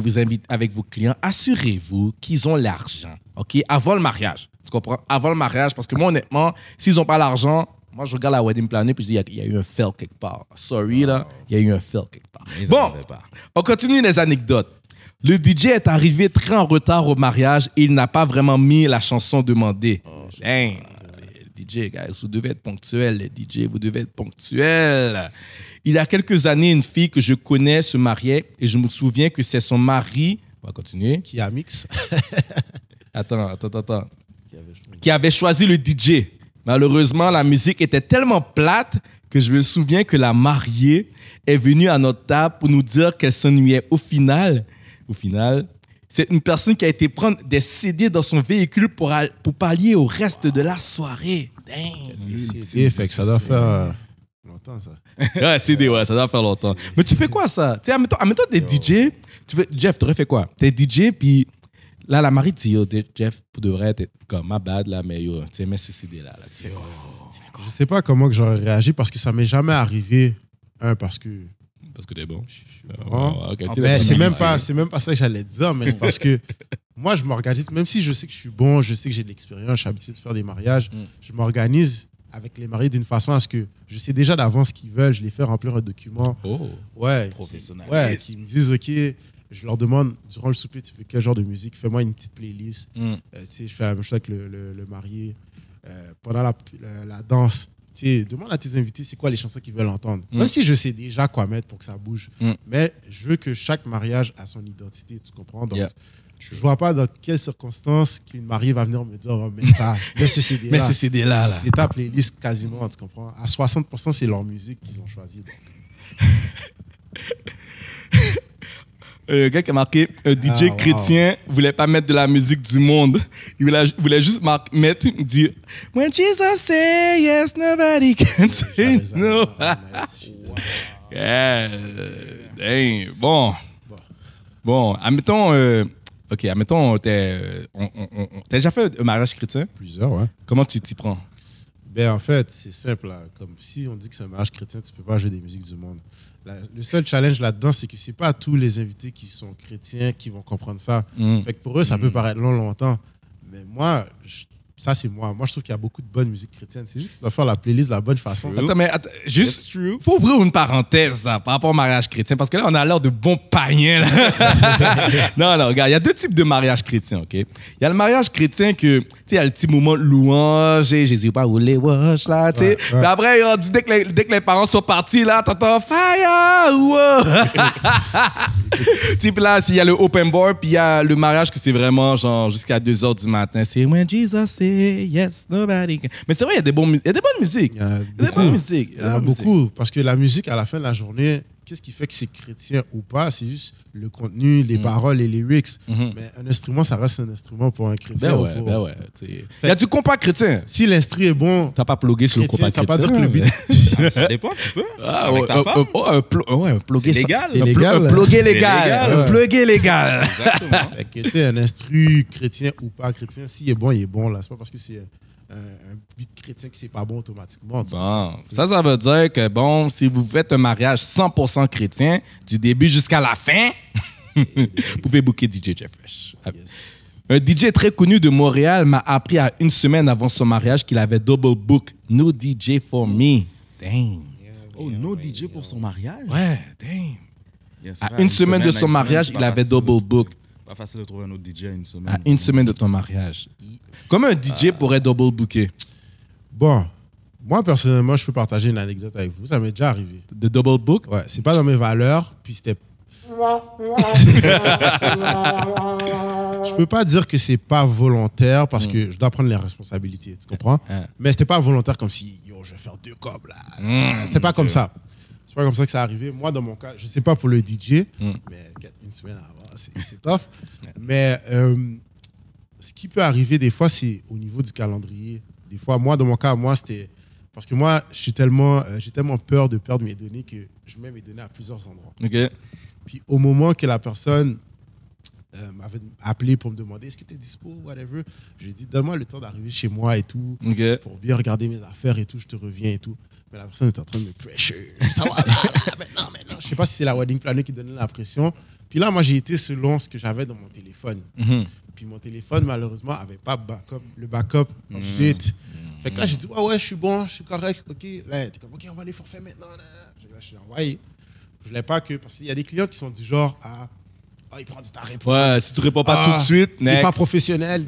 vos clients, assurez-vous qu'ils ont l'argent. OK? Avant le mariage. Tu comprends? Avant le mariage. Parce que moi, honnêtement, s'ils n'ont pas l'argent, moi, je regarde la wedding planner puis je dis, il y a eu un fail quelque part. Sorry, là, il y a eu un fail quelque part. Bon, on continue les anecdotes. Le DJ est arrivé très en retard au mariage et il n'a pas vraiment mis la chanson demandée. Dang. DJ, guys, vous devez être ponctuels, les DJ, vous devez être ponctuels. Il y a quelques années, une fille que je connais se mariait et je me souviens que c'est son mari, on va continuer. Qui a mix. Attends. Qui avait choisi le DJ. Malheureusement, la musique était tellement plate que je me souviens que la mariée est venue à notre table pour nous dire qu'elle s'ennuyait. Au final, c'est une personne qui a été prendre des CD dans son véhicule pour pallier au reste de la soirée. Dang. CD, fait que ça doit faire longtemps, ça. Ouais, CD, ouais, ça doit faire longtemps. Mais tu fais quoi, ça? Tu sais, admettons des DJ. Jeff, t'aurais fait quoi? T'es DJ, puis là, la mariée dit, yo, Jeff, pour de vrai, t'es comme, ma bad, là, mais yo, tu sais, mets ce CD-là. Là, tu fais quoi? Je sais pas comment que j'aurais réagi parce que ça m'est jamais arrivé. Parce que t'es bon. Mais c'est même pas ça que j'allais dire, mais c'est parce que moi, je m'organise, même si je sais que je suis bon, je sais que j'ai de l'expérience, je suis habitué de faire des mariages, je m'organise avec les mariés d'une façon à ce que je sais déjà d'avance ce qu'ils veulent, je les fais remplir un document. Professionnel. Qui me disent, OK, je leur demande, durant le souper, tu veux quel genre de musique? Fais-moi une petite playlist. Tu sais, je fais la même chose avec le marié. Pendant la danse, demande à tes invités c'est quoi les chansons qu'ils veulent entendre. Même si je sais déjà quoi mettre pour que ça bouge. Mais je veux que chaque mariage a son identité, tu comprends? Donc, je ne vois pas dans quelles circonstances qu'une mariée va venir me dire mets ce CD-là. Mets ce CD-là. Là. C'est ta playlist quasiment, tu comprends? À 60%, c'est leur musique qu'ils ont choisie. Un gars qui a marqué un DJ chrétien voulait pas mettre de la musique du monde. Il voulait juste mettre du When Jesus say yes, nobody can say no. Dang. Bon, admettons, t'as déjà fait un mariage chrétien? Plusieurs, ouais. Comment tu t'y prends? Ben, en fait, c'est simple. Là. Comme si on dit que c'est un mariage chrétien, tu peux pas jouer des musiques du monde. Le seul challenge là-dedans, c'est que c'est pas tous les invités qui sont chrétiens qui vont comprendre ça. Fait que pour eux, ça peut paraître longtemps. Mais moi, Ça, c'est moi. Moi, je trouve qu'il y a beaucoup de bonne musique chrétienne. C'est juste que tu dois faire la playlist de la bonne façon. Attends, mais juste, faut ouvrir une parenthèse là, par rapport au mariage chrétien, parce que là, on a l'air de bons païens. Là. non, regarde, il y a deux types de mariage chrétien, OK? Il y a le mariage chrétien que, tu sais, il y a le petit moment de louange, et Jésus pas roulé, wash, là, tu sais. Mais après, on dit, dès que les parents sont partis, là, t'entends fire, wow! Type là, s'il y a le open bar, puis il y a le mariage que c'est vraiment, genre, jusqu'à 2h du matin. C'est When Jesus say yes, nobody can. Mais c'est vrai, il y a des bonnes musiques. Il y a beaucoup. Parce que la musique, à la fin de la journée, qu'est-ce qui fait que c'est chrétien ou pas? C'est juste le contenu, les paroles, les lyrics. Mais un instrument, ça reste un instrument pour un chrétien. Ben ouais. Il y a du compas chrétien. Si l'instru est bon, t'as pas plugué sur le compas chrétien. Ça veut pas dire que le beat... Ça dépend, tu peux. Avec ta femme. Un plugué légal. Un plugué légal. Un plugué légal. Exactement. Fait que, tu sais, un instru chrétien ou pas chrétien, s'il est bon, il est bon. Là. C'est pas parce que c'est un beat chrétien que c'est pas bon automatiquement. Bon, ça veut dire que, bon, si vous faites un mariage 100% chrétien, du début jusqu'à la fin, vous pouvez booker DJ Jeff Fresh. Yes. Un DJ très connu de Montréal m'a appris à une semaine avant son mariage qu'il avait double book No DJ for me. Damn. Oh, no DJ pour son mariage? Ouais, damn. Yes, À une semaine de son mariage, il avait double book. Pas facile de trouver un autre DJ à une semaine. À une semaine de ton mariage. Comment un DJ pourrait double booker? Bon, moi, personnellement, je peux partager une anecdote avec vous. Ça m'est déjà arrivé. De double book? Ouais, c'est pas dans mes valeurs, puis c'était... Je peux pas dire que c'est pas volontaire parce que je dois prendre les responsabilités, tu comprends? Mais c'était pas volontaire comme si, yo, je vais faire 2 cobs là. C'était pas comme ça. C'est pas comme ça que ça arrivé. Moi, dans mon cas, je sais pas pour le DJ, mais une semaine avant, c'est tough. Mais ce qui peut arriver des fois, c'est au niveau du calendrier. Des fois, moi, dans mon cas, moi, c'était... Parce que moi, j'ai tellement peur de perdre mes données que je mets mes données à plusieurs endroits. OK. Puis au moment que la personne m'avait appelé pour me demander est-ce que tu es dispo, whatever, je lui ai dit donne-moi le temps d'arriver chez moi et tout, pour bien regarder mes affaires et tout, je te reviens et tout. Mais la personne était en train de me pressure. Ça va, maintenant. Je sais pas si c'est la wedding planner qui donnait la pression. Puis là, moi, j'ai été selon ce que j'avais dans mon téléphone. Puis mon téléphone, malheureusement, avait pas le backup update. Fait que là, j'ai dit, ouais, je suis bon, je suis correct, ok. Là, t'es comme, ok, on va aller forfait maintenant. Là, je suis envoyé. Je voulais pas que, parce qu'il y a des clients qui sont du genre à, il prend du temps à répondre. Ouais, si tu réponds pas tout de suite, il n'est pas professionnel.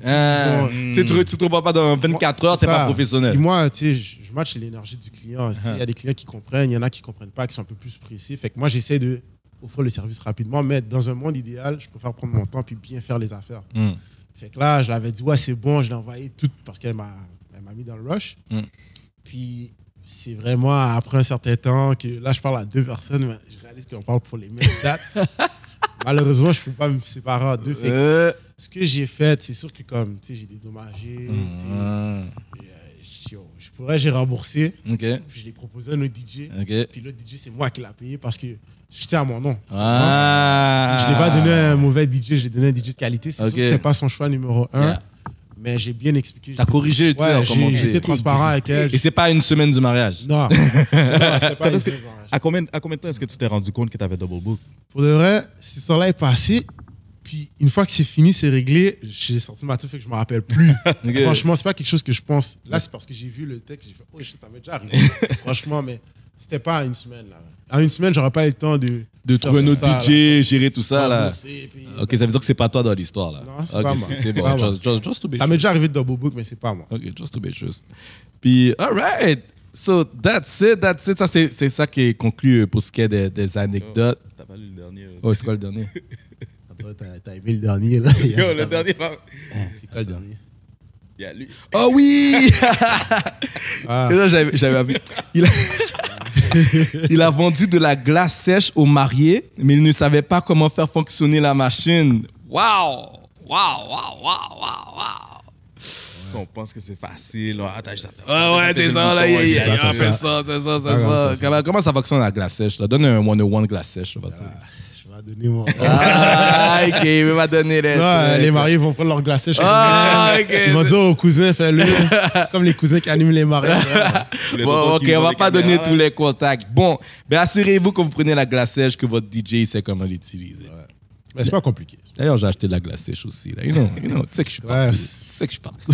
Tu te réponds pas dans 24 heures, t'es pas professionnel. Puis moi, tu sais, je match l'énergie du client. Il y a des clients qui comprennent, il y en a qui comprennent pas, qui sont un peu plus pressés. Fait que moi, j'essaie de offrir le service rapidement, mais dans un monde idéal, je préfère prendre mon temps puis bien faire les affaires. Fait que là, je l'avais dit, ouais, c'est bon, je l'ai envoyé tout parce qu'elle m'a mis dans le rush. Puis c'est vraiment après un certain temps que là, je parle à 2 personnes, mais je réalise qu'on parle pour les mêmes dates. Malheureusement, je ne peux pas me séparer en 2. Fait que ce que j'ai fait, c'est sûr que comme j'ai dédommagé, j'ai remboursé. Puis je l'ai proposé à un autre DJ. Puis l'autre DJ, c'est moi qui l'ai payé parce que je tiens à mon nom. Je ne l'ai pas donné à un mauvais DJ, je l'ai donné à un DJ de qualité. C'est sûr que ce n'était pas son choix numéro 1. Mais j'ai bien expliqué. T'as corrigé le tir, j'étais transparent avec elle. Et c'est pas une semaine du mariage? Non. C'était pas une semaine du mariage. À combien de temps est-ce que tu t'es rendu compte que tu avais double book? Pour de vrai, cette histoire-là est passée. Puis une fois que c'est fini, c'est réglé, j'ai sorti ma tête, fait que je me rappelle plus. Franchement, c'est pas quelque chose que je pense. Là, c'est parce que j'ai vu le texte, j'ai fait, oh shit, ça m'est déjà arrivé. Franchement, mais c'était pas à une semaine. Là. En une semaine, j'aurais pas eu le temps de trouver un autre DJ, gérer tout ça. Là. Puis, ok, ça veut dire que c'est pas toi dans l'histoire. Là. Non, c'est pas moi. C'est bon. Just to be ça m'est déjà arrivé de double book, mais c'est pas moi. Ok, just to be juste. Puis, all right. So, that's it. Ça, c'est ça qui est conclu pour ce qui est des anecdotes. T'as pas lu le dernier. Oh, c'est quoi le dernier? T'as aimé le dernier, là. Yo, le dernier. C'est quoi le dernier? Il y a lui. Oh oui! Là, j'avais vu. Il a vendu de la glace sèche aux mariés, mais il ne savait pas comment faire fonctionner la machine. Wow! On pense que c'est facile. Ouais, c'est ça. Là, c'est ça. Comment ça fonctionne la glace sèche? Là? Donne un 101 glace sèche. Là, je vais donner mon... ok, il va donner les... les mariés vont prendre leur glace sèche. Okay. Ils vont dire aux cousins, fais-le. Comme les cousins qui animent les mariés. Bon, ok, on va pas donner tous les contacts. Bon, assurez-vous que vous prenez la glace sèche, que votre DJ sait comment l'utiliser. Mais c'est pas compliqué. D'ailleurs, j'ai acheté de la glace sèche aussi. Là. You know, tu sais que je suis partout. Tu sais que je suis partout.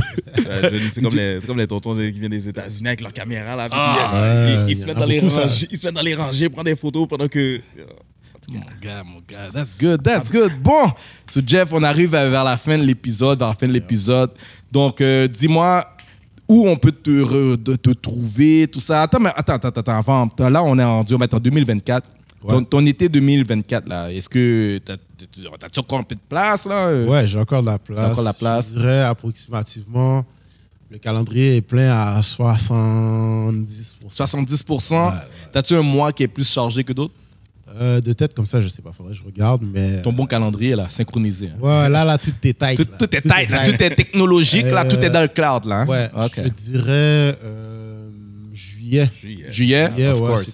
C'est comme les tontons qui viennent des États-Unis avec leur caméra. Là, ils se mettent dans les rangées, prennent des photos pendant que... Mon gars, that's good. Bon, so Jeff, on arrive vers la fin de l'épisode, Donc, dis-moi où on peut te trouver, tout ça. Attends, avant, là, on va être en 2024. Ouais. Ton été 2024, là, est-ce que t'as-tu encore un peu de place, là? Ouais, j'ai encore de la place. Je dirais approximativement, le calendrier est plein à 70%. 70%? Ouais. T'as-tu un mois qui est plus chargé que d'autres? De tête, comme ça, je sais pas, faudrait que je regarde, mais... Ton bon calendrier, là, synchronisé. Hein. Ouais, là, tout est tight. Tout est tight, là. Tout est technologique, là, tout est dans le cloud, là. Hein? Ouais, okay. Je dirais juillet, of course.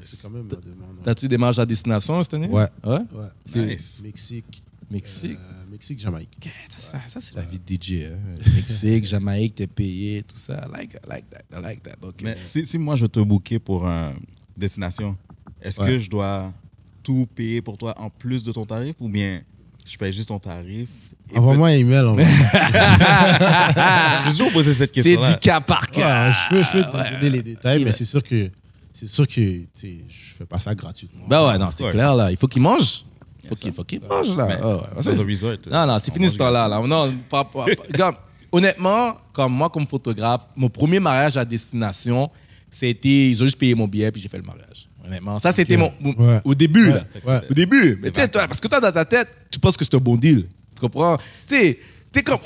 C'est quand même ma demande. Ouais. T'as-tu des marges à destination cette année? Ouais. C'est nice. Mexique, Jamaïque. Yeah, ça, c'est la vie de DJ. Hein. Mexique, Jamaïque, t'es payé, tout ça. I like that. Okay. Mais si moi, je te booker pour une destination, est-ce que je dois tout payer pour toi en plus de ton tarif ou bien je paye juste ton tarif? Envoie-moi un email. J'ai toujours posé cette question. C'est du cas par cas. Je peux te donner les détails, mais c'est sûr que je fais pas ça gratuitement. Ben ouais, non, c'est clair là. Il faut qu'il mange. Il faut qu'il mange là. Dans un resort. Non, c'est fini ce temps-là. Non, honnêtement, comme photographe, mon premier mariage à destination, c'était ils ont juste payé mon billet puis j'ai fait le mariage. Honnêtement, ça c'était au début là. Au début, mais tu sais parce que toi dans ta tête, tu penses que c'est un bon deal. Tu comprends? T'es comme,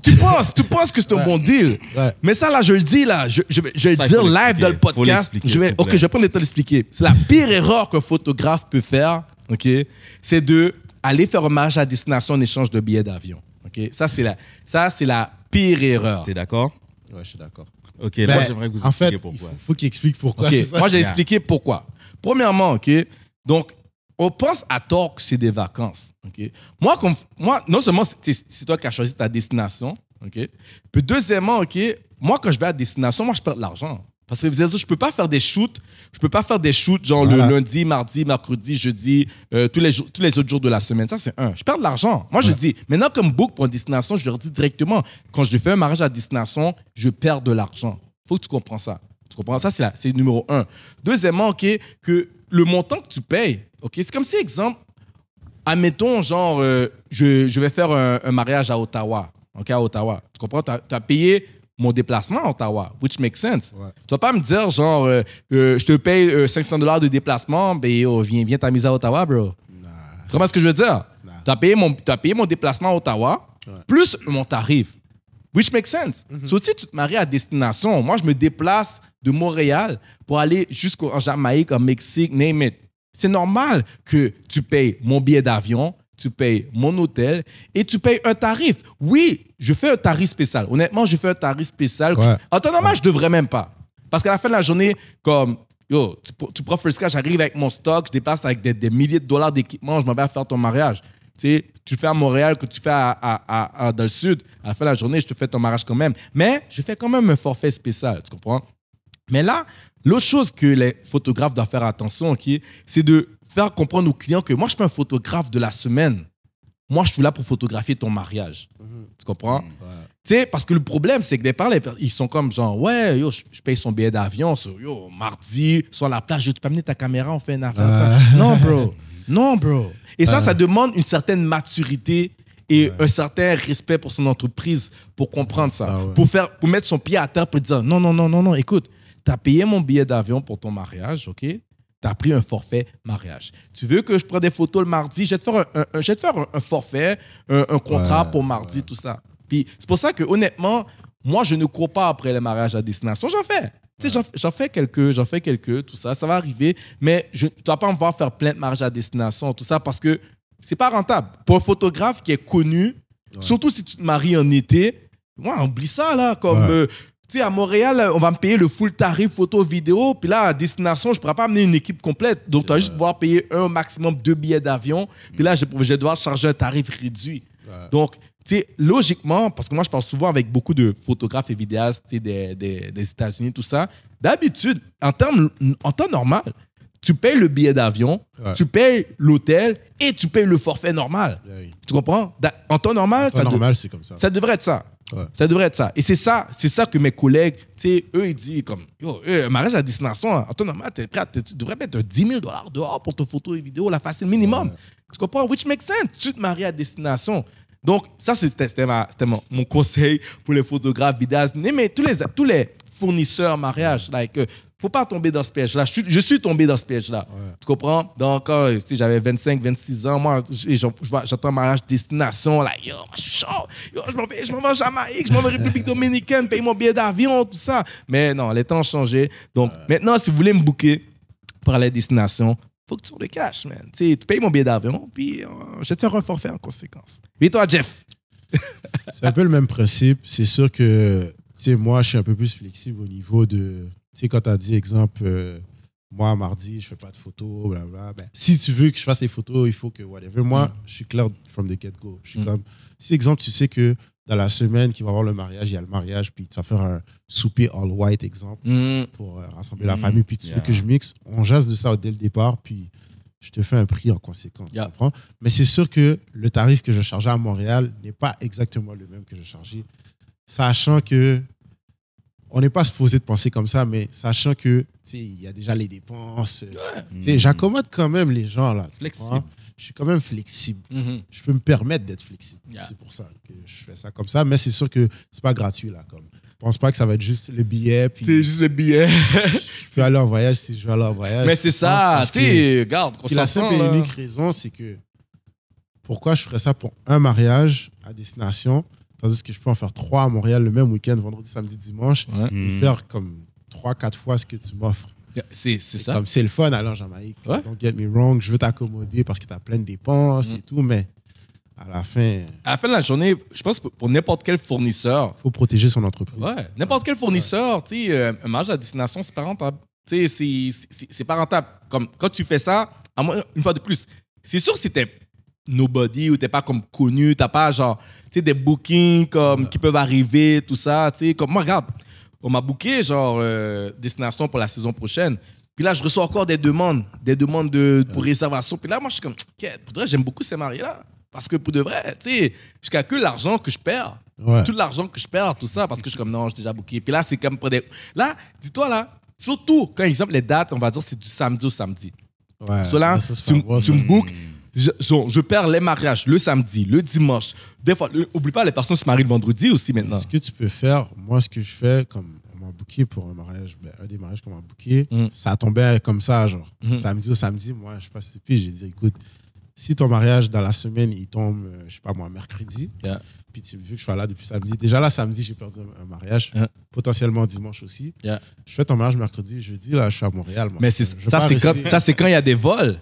tu penses que c'est un bon deal. Ouais. Mais ça, là, je le dis, là, je vais le dire live dans le podcast. Je vais prendre le temps d'expliquer. C'est la pire erreur qu'un photographe peut faire, OK? C'est d'aller faire un mariage à destination en échange de billets d'avion. OK? Ça, c'est la pire erreur. T'es d'accord? Ouais, je suis d'accord. OK, là, j'aimerais que vous expliquiez pourquoi. Il faut qu'il explique pourquoi. Okay. Moi, j'ai expliqué pourquoi. Premièrement, OK? Donc, on pense à tort que c'est des vacances. Okay? Moi, non seulement c'est toi qui as choisi ta destination, okay? Puis deuxièmement, okay, moi, quand je vais à destination, moi, je perds de l'argent. Parce que je ne peux pas faire des shoots. Je peux pas faire des shoots genre le lundi, mardi, mercredi, jeudi, tous les autres jours de la semaine. Ça, c'est un. Je perds de l'argent. Moi, je dis, maintenant, comme book pour une destination, je leur dis directement, quand je fais un mariage à destination, je perds de l'argent. Il faut que tu comprends ça. Tu comprends? Ça, c'est numéro 1. Deuxièmement, okay, que le montant que tu payes, okay, c'est comme si, exemple, admettons, genre, je vais faire un mariage à Ottawa. Okay, à Ottawa. Tu comprends? Tu as payé mon déplacement à Ottawa, which makes sense. Ouais. Tu vas pas me dire, genre, je te paye $500 de déplacement, ben, viens t'amuser à Ottawa, bro. Nah. Tu comprends ce que je veux dire? Tu as payé mon déplacement à Ottawa, plus mon tarif, which makes sense. So, si tu te maries à destination, moi, je me déplace de Montréal pour aller jusqu'en Jamaïque, en Mexique, name it. C'est normal que tu payes mon billet d'avion, tu payes mon hôtel et tu payes un tarif. Oui, je fais un tarif spécial. Honnêtement, je fais un tarif spécial. Ouais. En temps normal, je ne devrais même pas. Parce qu'à la fin de la journée, comme, tu prends First Class, j'arrive avec mon stock, je déplace avec des milliers de dollars d'équipement, je m'en vais faire ton mariage. Tu fais à Montréal, que tu fais dans le sud, à la fin de la journée, je te fais ton mariage quand même. Mais je fais quand même un forfait spécial, tu comprends? Mais là, l'autre chose que les photographes doivent faire attention, okay, c'est de faire comprendre aux clients que moi, je suis pas un photographe de la semaine. Moi, je suis là pour photographier ton mariage. Tu comprends? Tu sais, parce que le problème, c'est que des fois, ils sont comme genre, ouais, yo, je paye son billet d'avion, yo, mardi, sur la plage, tu peux amener ta caméra, on fait une affaire. Non, bro. Et ça demande une certaine maturité et un certain respect pour son entreprise pour comprendre ça. Pour mettre son pied à terre pour dire, non, écoute, tu as payé mon billet d'avion pour ton mariage, OK? Tu as pris un forfait mariage. Tu veux que je prenne des photos le mardi? Je vais te faire un forfait, un contrat pour mardi, tout ça. Puis c'est pour ça que, honnêtement, moi, je ne cours pas après les mariages à destination. J'en fais. J'en fais quelques, tout ça. Ça va arriver, mais tu ne vas pas me voir faire plein de mariages à destination, tout ça, parce que c'est pas rentable. Pour un photographe qui est connu, surtout si tu te maries en été, moi, oublie ça, là, comme... tu sais, à Montréal, on va me payer le full tarif photo-vidéo. Puis là, à destination, je ne pourrais pas amener une équipe complète. Donc, tu vas juste pouvoir payer un maximum 2 billets d'avion. Puis là, je vais devoir charger un tarif réduit. Donc, tu sais, logiquement, parce que moi, je parle souvent avec beaucoup de photographes et vidéastes des États-Unis, tout ça. D'habitude, en temps normal, tu payes le billet d'avion, tu payes l'hôtel et tu payes le forfait normal. Tu comprends? En temps normal, c'est comme ça. Ça devrait être ça. Ça devrait être ça. Et c'est ça que mes collègues, tu sais, eux, ils disent comme, un mariage à destination, en temps normal, tu devrais mettre $10 000 dehors pour tes photos et vidéos, la facile minimum. Tu comprends? Which makes sense. Tu te maries à destination. Donc, ça, c'était mon conseil pour les photographes, vidéastes, mais tous les fournisseurs mariage. Faut pas tomber dans ce piège-là. Je suis tombé dans ce piège-là. Tu comprends? Donc, quand j'avais 25, 26 ans, moi, j'attends un mariage destination. Yo, je suis chaud. Yo, je m'en vais en Jamaïque, je m'en vais en République Dominicaine, paye mon billet d'avion, tout ça. Mais non, les temps ont changé. Donc, maintenant, si vous voulez me booker pour aller à destination, faut que tu aies le cash, man. Tu payes mon billet d'avion, puis je vais te faire un forfait en conséquence. Et toi, Jeff? C'est un peu le même principe. C'est sûr que, moi, je suis un peu plus flexible au niveau de... Tu sais, quand tu as dit, exemple, moi, mardi, je fais pas de photos, blablabla. Ben, si tu veux que je fasse des photos, il faut que whatever. Moi, je suis clair from the get-go. Je suis comme... Si, exemple, tu sais que dans la semaine qui va avoir le mariage, il y a le mariage, puis tu vas faire un souper all white, exemple, pour rassembler la famille, puis tu veux que je mixe, on jase de ça dès le départ, puis je te fais un prix en conséquence. Tu comprends? Mais c'est sûr que le tarif que je chargeais à Montréal n'est pas exactement le même que je chargeais, sachant que on n'est pas supposé de penser comme ça, mais sachant que il y a déjà les dépenses. J'accommode quand même les gens là. Flexible. Je suis quand même flexible. Je peux me permettre d'être flexible. C'est pour ça que je fais ça comme ça. Mais c'est sûr que c'est pas gratuit là. Je pense pas que ça va être juste le billet. C'est juste le billet. Je peux aller en voyage si je veux aller en voyage. Mais c'est ça. Regarde. La simple et unique raison, c'est que pourquoi je ferais ça pour un mariage à destination, tandis que je peux en faire 3 à Montréal le même week-end, vendredi, samedi, dimanche, et faire comme 3-4 fois ce que tu m'offres. C'est ça. Comme c'est le fun aller en Jamaïque. Don't get me wrong, je veux t'accommoder parce que tu as plein de dépenses et tout, mais à la fin de la journée, je pense que pour n'importe quel fournisseur, il faut protéger son entreprise. N'importe quel fournisseur, un mariage à destination, c'est pas rentable. C'est pas rentable. Comme quand tu fais ça, une fois de plus, c'est sûr que si t'es nobody ou t'es pas comme connu, t'as pas genre des bookings comme qui peuvent arriver, tout ça. Comme moi, regarde, on m'a booké genre destination pour la saison prochaine. Puis là, je reçois encore des demandes pour réservation. Puis là, moi, je suis comme, pour de vrai, j'aime beaucoup ces mariés-là. Parce que pour de vrai, je calcule l'argent que je perds. Tout l'argent que je perds, tout ça, parce que je suis comme, non, j'ai déjà booké. Puis là, c'est comme pour des... Là, dis-toi, là, surtout quand, exemple, les dates, on va dire, c'est du samedi au samedi. Là, tu me bookes. Je perds les mariages le samedi, le dimanche. Des fois, oublie pas, les personnes se marient le vendredi aussi maintenant. Ce que tu peux faire, moi, ce que je fais, comme on m'a booké pour un mariage, un des mariages qu'on m'a booké, ça tombait comme ça, genre, samedi au samedi, moi, je passe puis j'ai dit, écoute, si ton mariage dans la semaine, il tombe, je sais pas moi, mercredi, puis tu veux que je sois là depuis samedi. Déjà là, samedi, j'ai perdu un mariage, potentiellement dimanche aussi. Je fais ton mariage mercredi, jeudi, là, je suis à Montréal. Moi. Mais ça, c'est quand il y a des vols.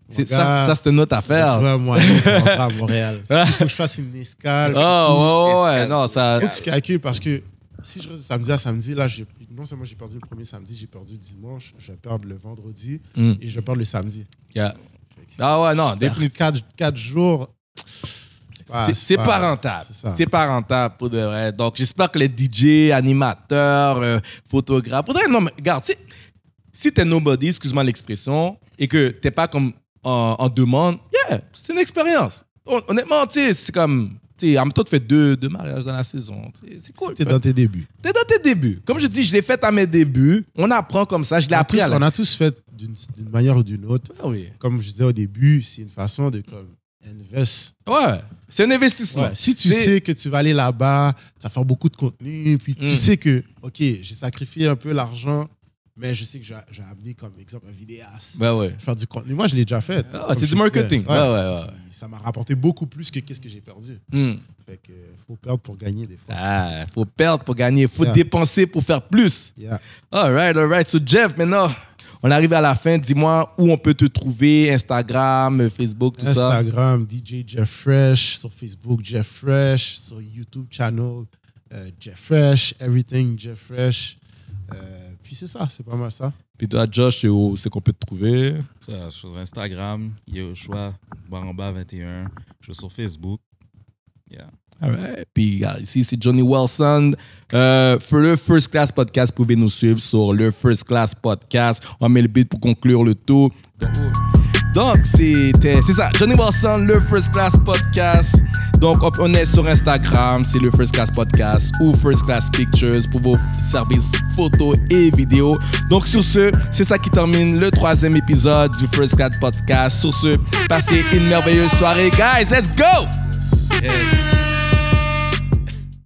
Ça, c'est une autre affaire. Tu vois, moi, je vais rentrer à Montréal. Il faut que je fasse une escale. Non, ça... Il faut que tu calcules parce que si je reste de samedi à samedi, là, non seulement j'ai perdu le premier samedi, j'ai perdu le dimanche, je vais perdre le vendredi et je vais perdre le samedi. Non, définitivement. 4 jours. C'est pas rentable. C'est pas rentable pour de vrai. Donc, j'espère que les DJ, animateurs, photographes. Non, mais regarde, si t'es nobody, excuse-moi l'expression, et que t'es pas comme en demande, c'est une expérience. Honnêtement, c'est comme. En même temps, tu fais deux mariages dans la saison. C'est cool. T'es dans tes débuts. T'es dans tes débuts. Comme je dis, je l'ai fait à mes débuts. On apprend comme ça. Je l'ai appris On a tous fait d'une manière ou d'une autre. Comme je disais au début, c'est une façon de invest. C'est un investissement. Si tu sais que tu vas aller là-bas, tu vas faire beaucoup de contenu, puis tu sais que, OK, j'ai sacrifié un peu l'argent, mais je sais que j'ai amené comme exemple un vidéaste. Je vais faire du contenu. Moi, je l'ai déjà fait. C'est du marketing. Ça m'a rapporté beaucoup plus que qu'est-ce que j'ai perdu. Fait que faut perdre pour gagner des fois. Faut perdre pour gagner. Faut dépenser pour faire plus. All right. So, Jeff, maintenant, on arrive à la fin. Dis-moi où on peut te trouver. Instagram, Facebook, tout ça. Instagram, DJ Jeff Fresh. Sur Facebook, Jeff Fresh. Sur YouTube channel, Jeff Fresh. Everything Jeff Fresh. Puis c'est ça, c'est pas mal ça. Puis toi, Josh, où c'est qu'on peut te trouver? Sur Instagram, Yoshua Baramba 21. Je suis sur Facebook. Alright. Puis ici, c'est Johnny Wilson. Pour le First Class Podcast, vous pouvez nous suivre sur le First Class Podcast. On met le beat pour conclure le tout. Donc, c'est ça. Johnny Wilson, le First Class Podcast. Donc, on est sur Instagram, c'est le First Class Podcast ou First Class Pictures pour vos services photos et vidéos. Donc, sur ce, c'est ça qui termine le 3e épisode du First Class Podcast. Sur ce, passez une merveilleuse soirée. Guys, let's go! Yes.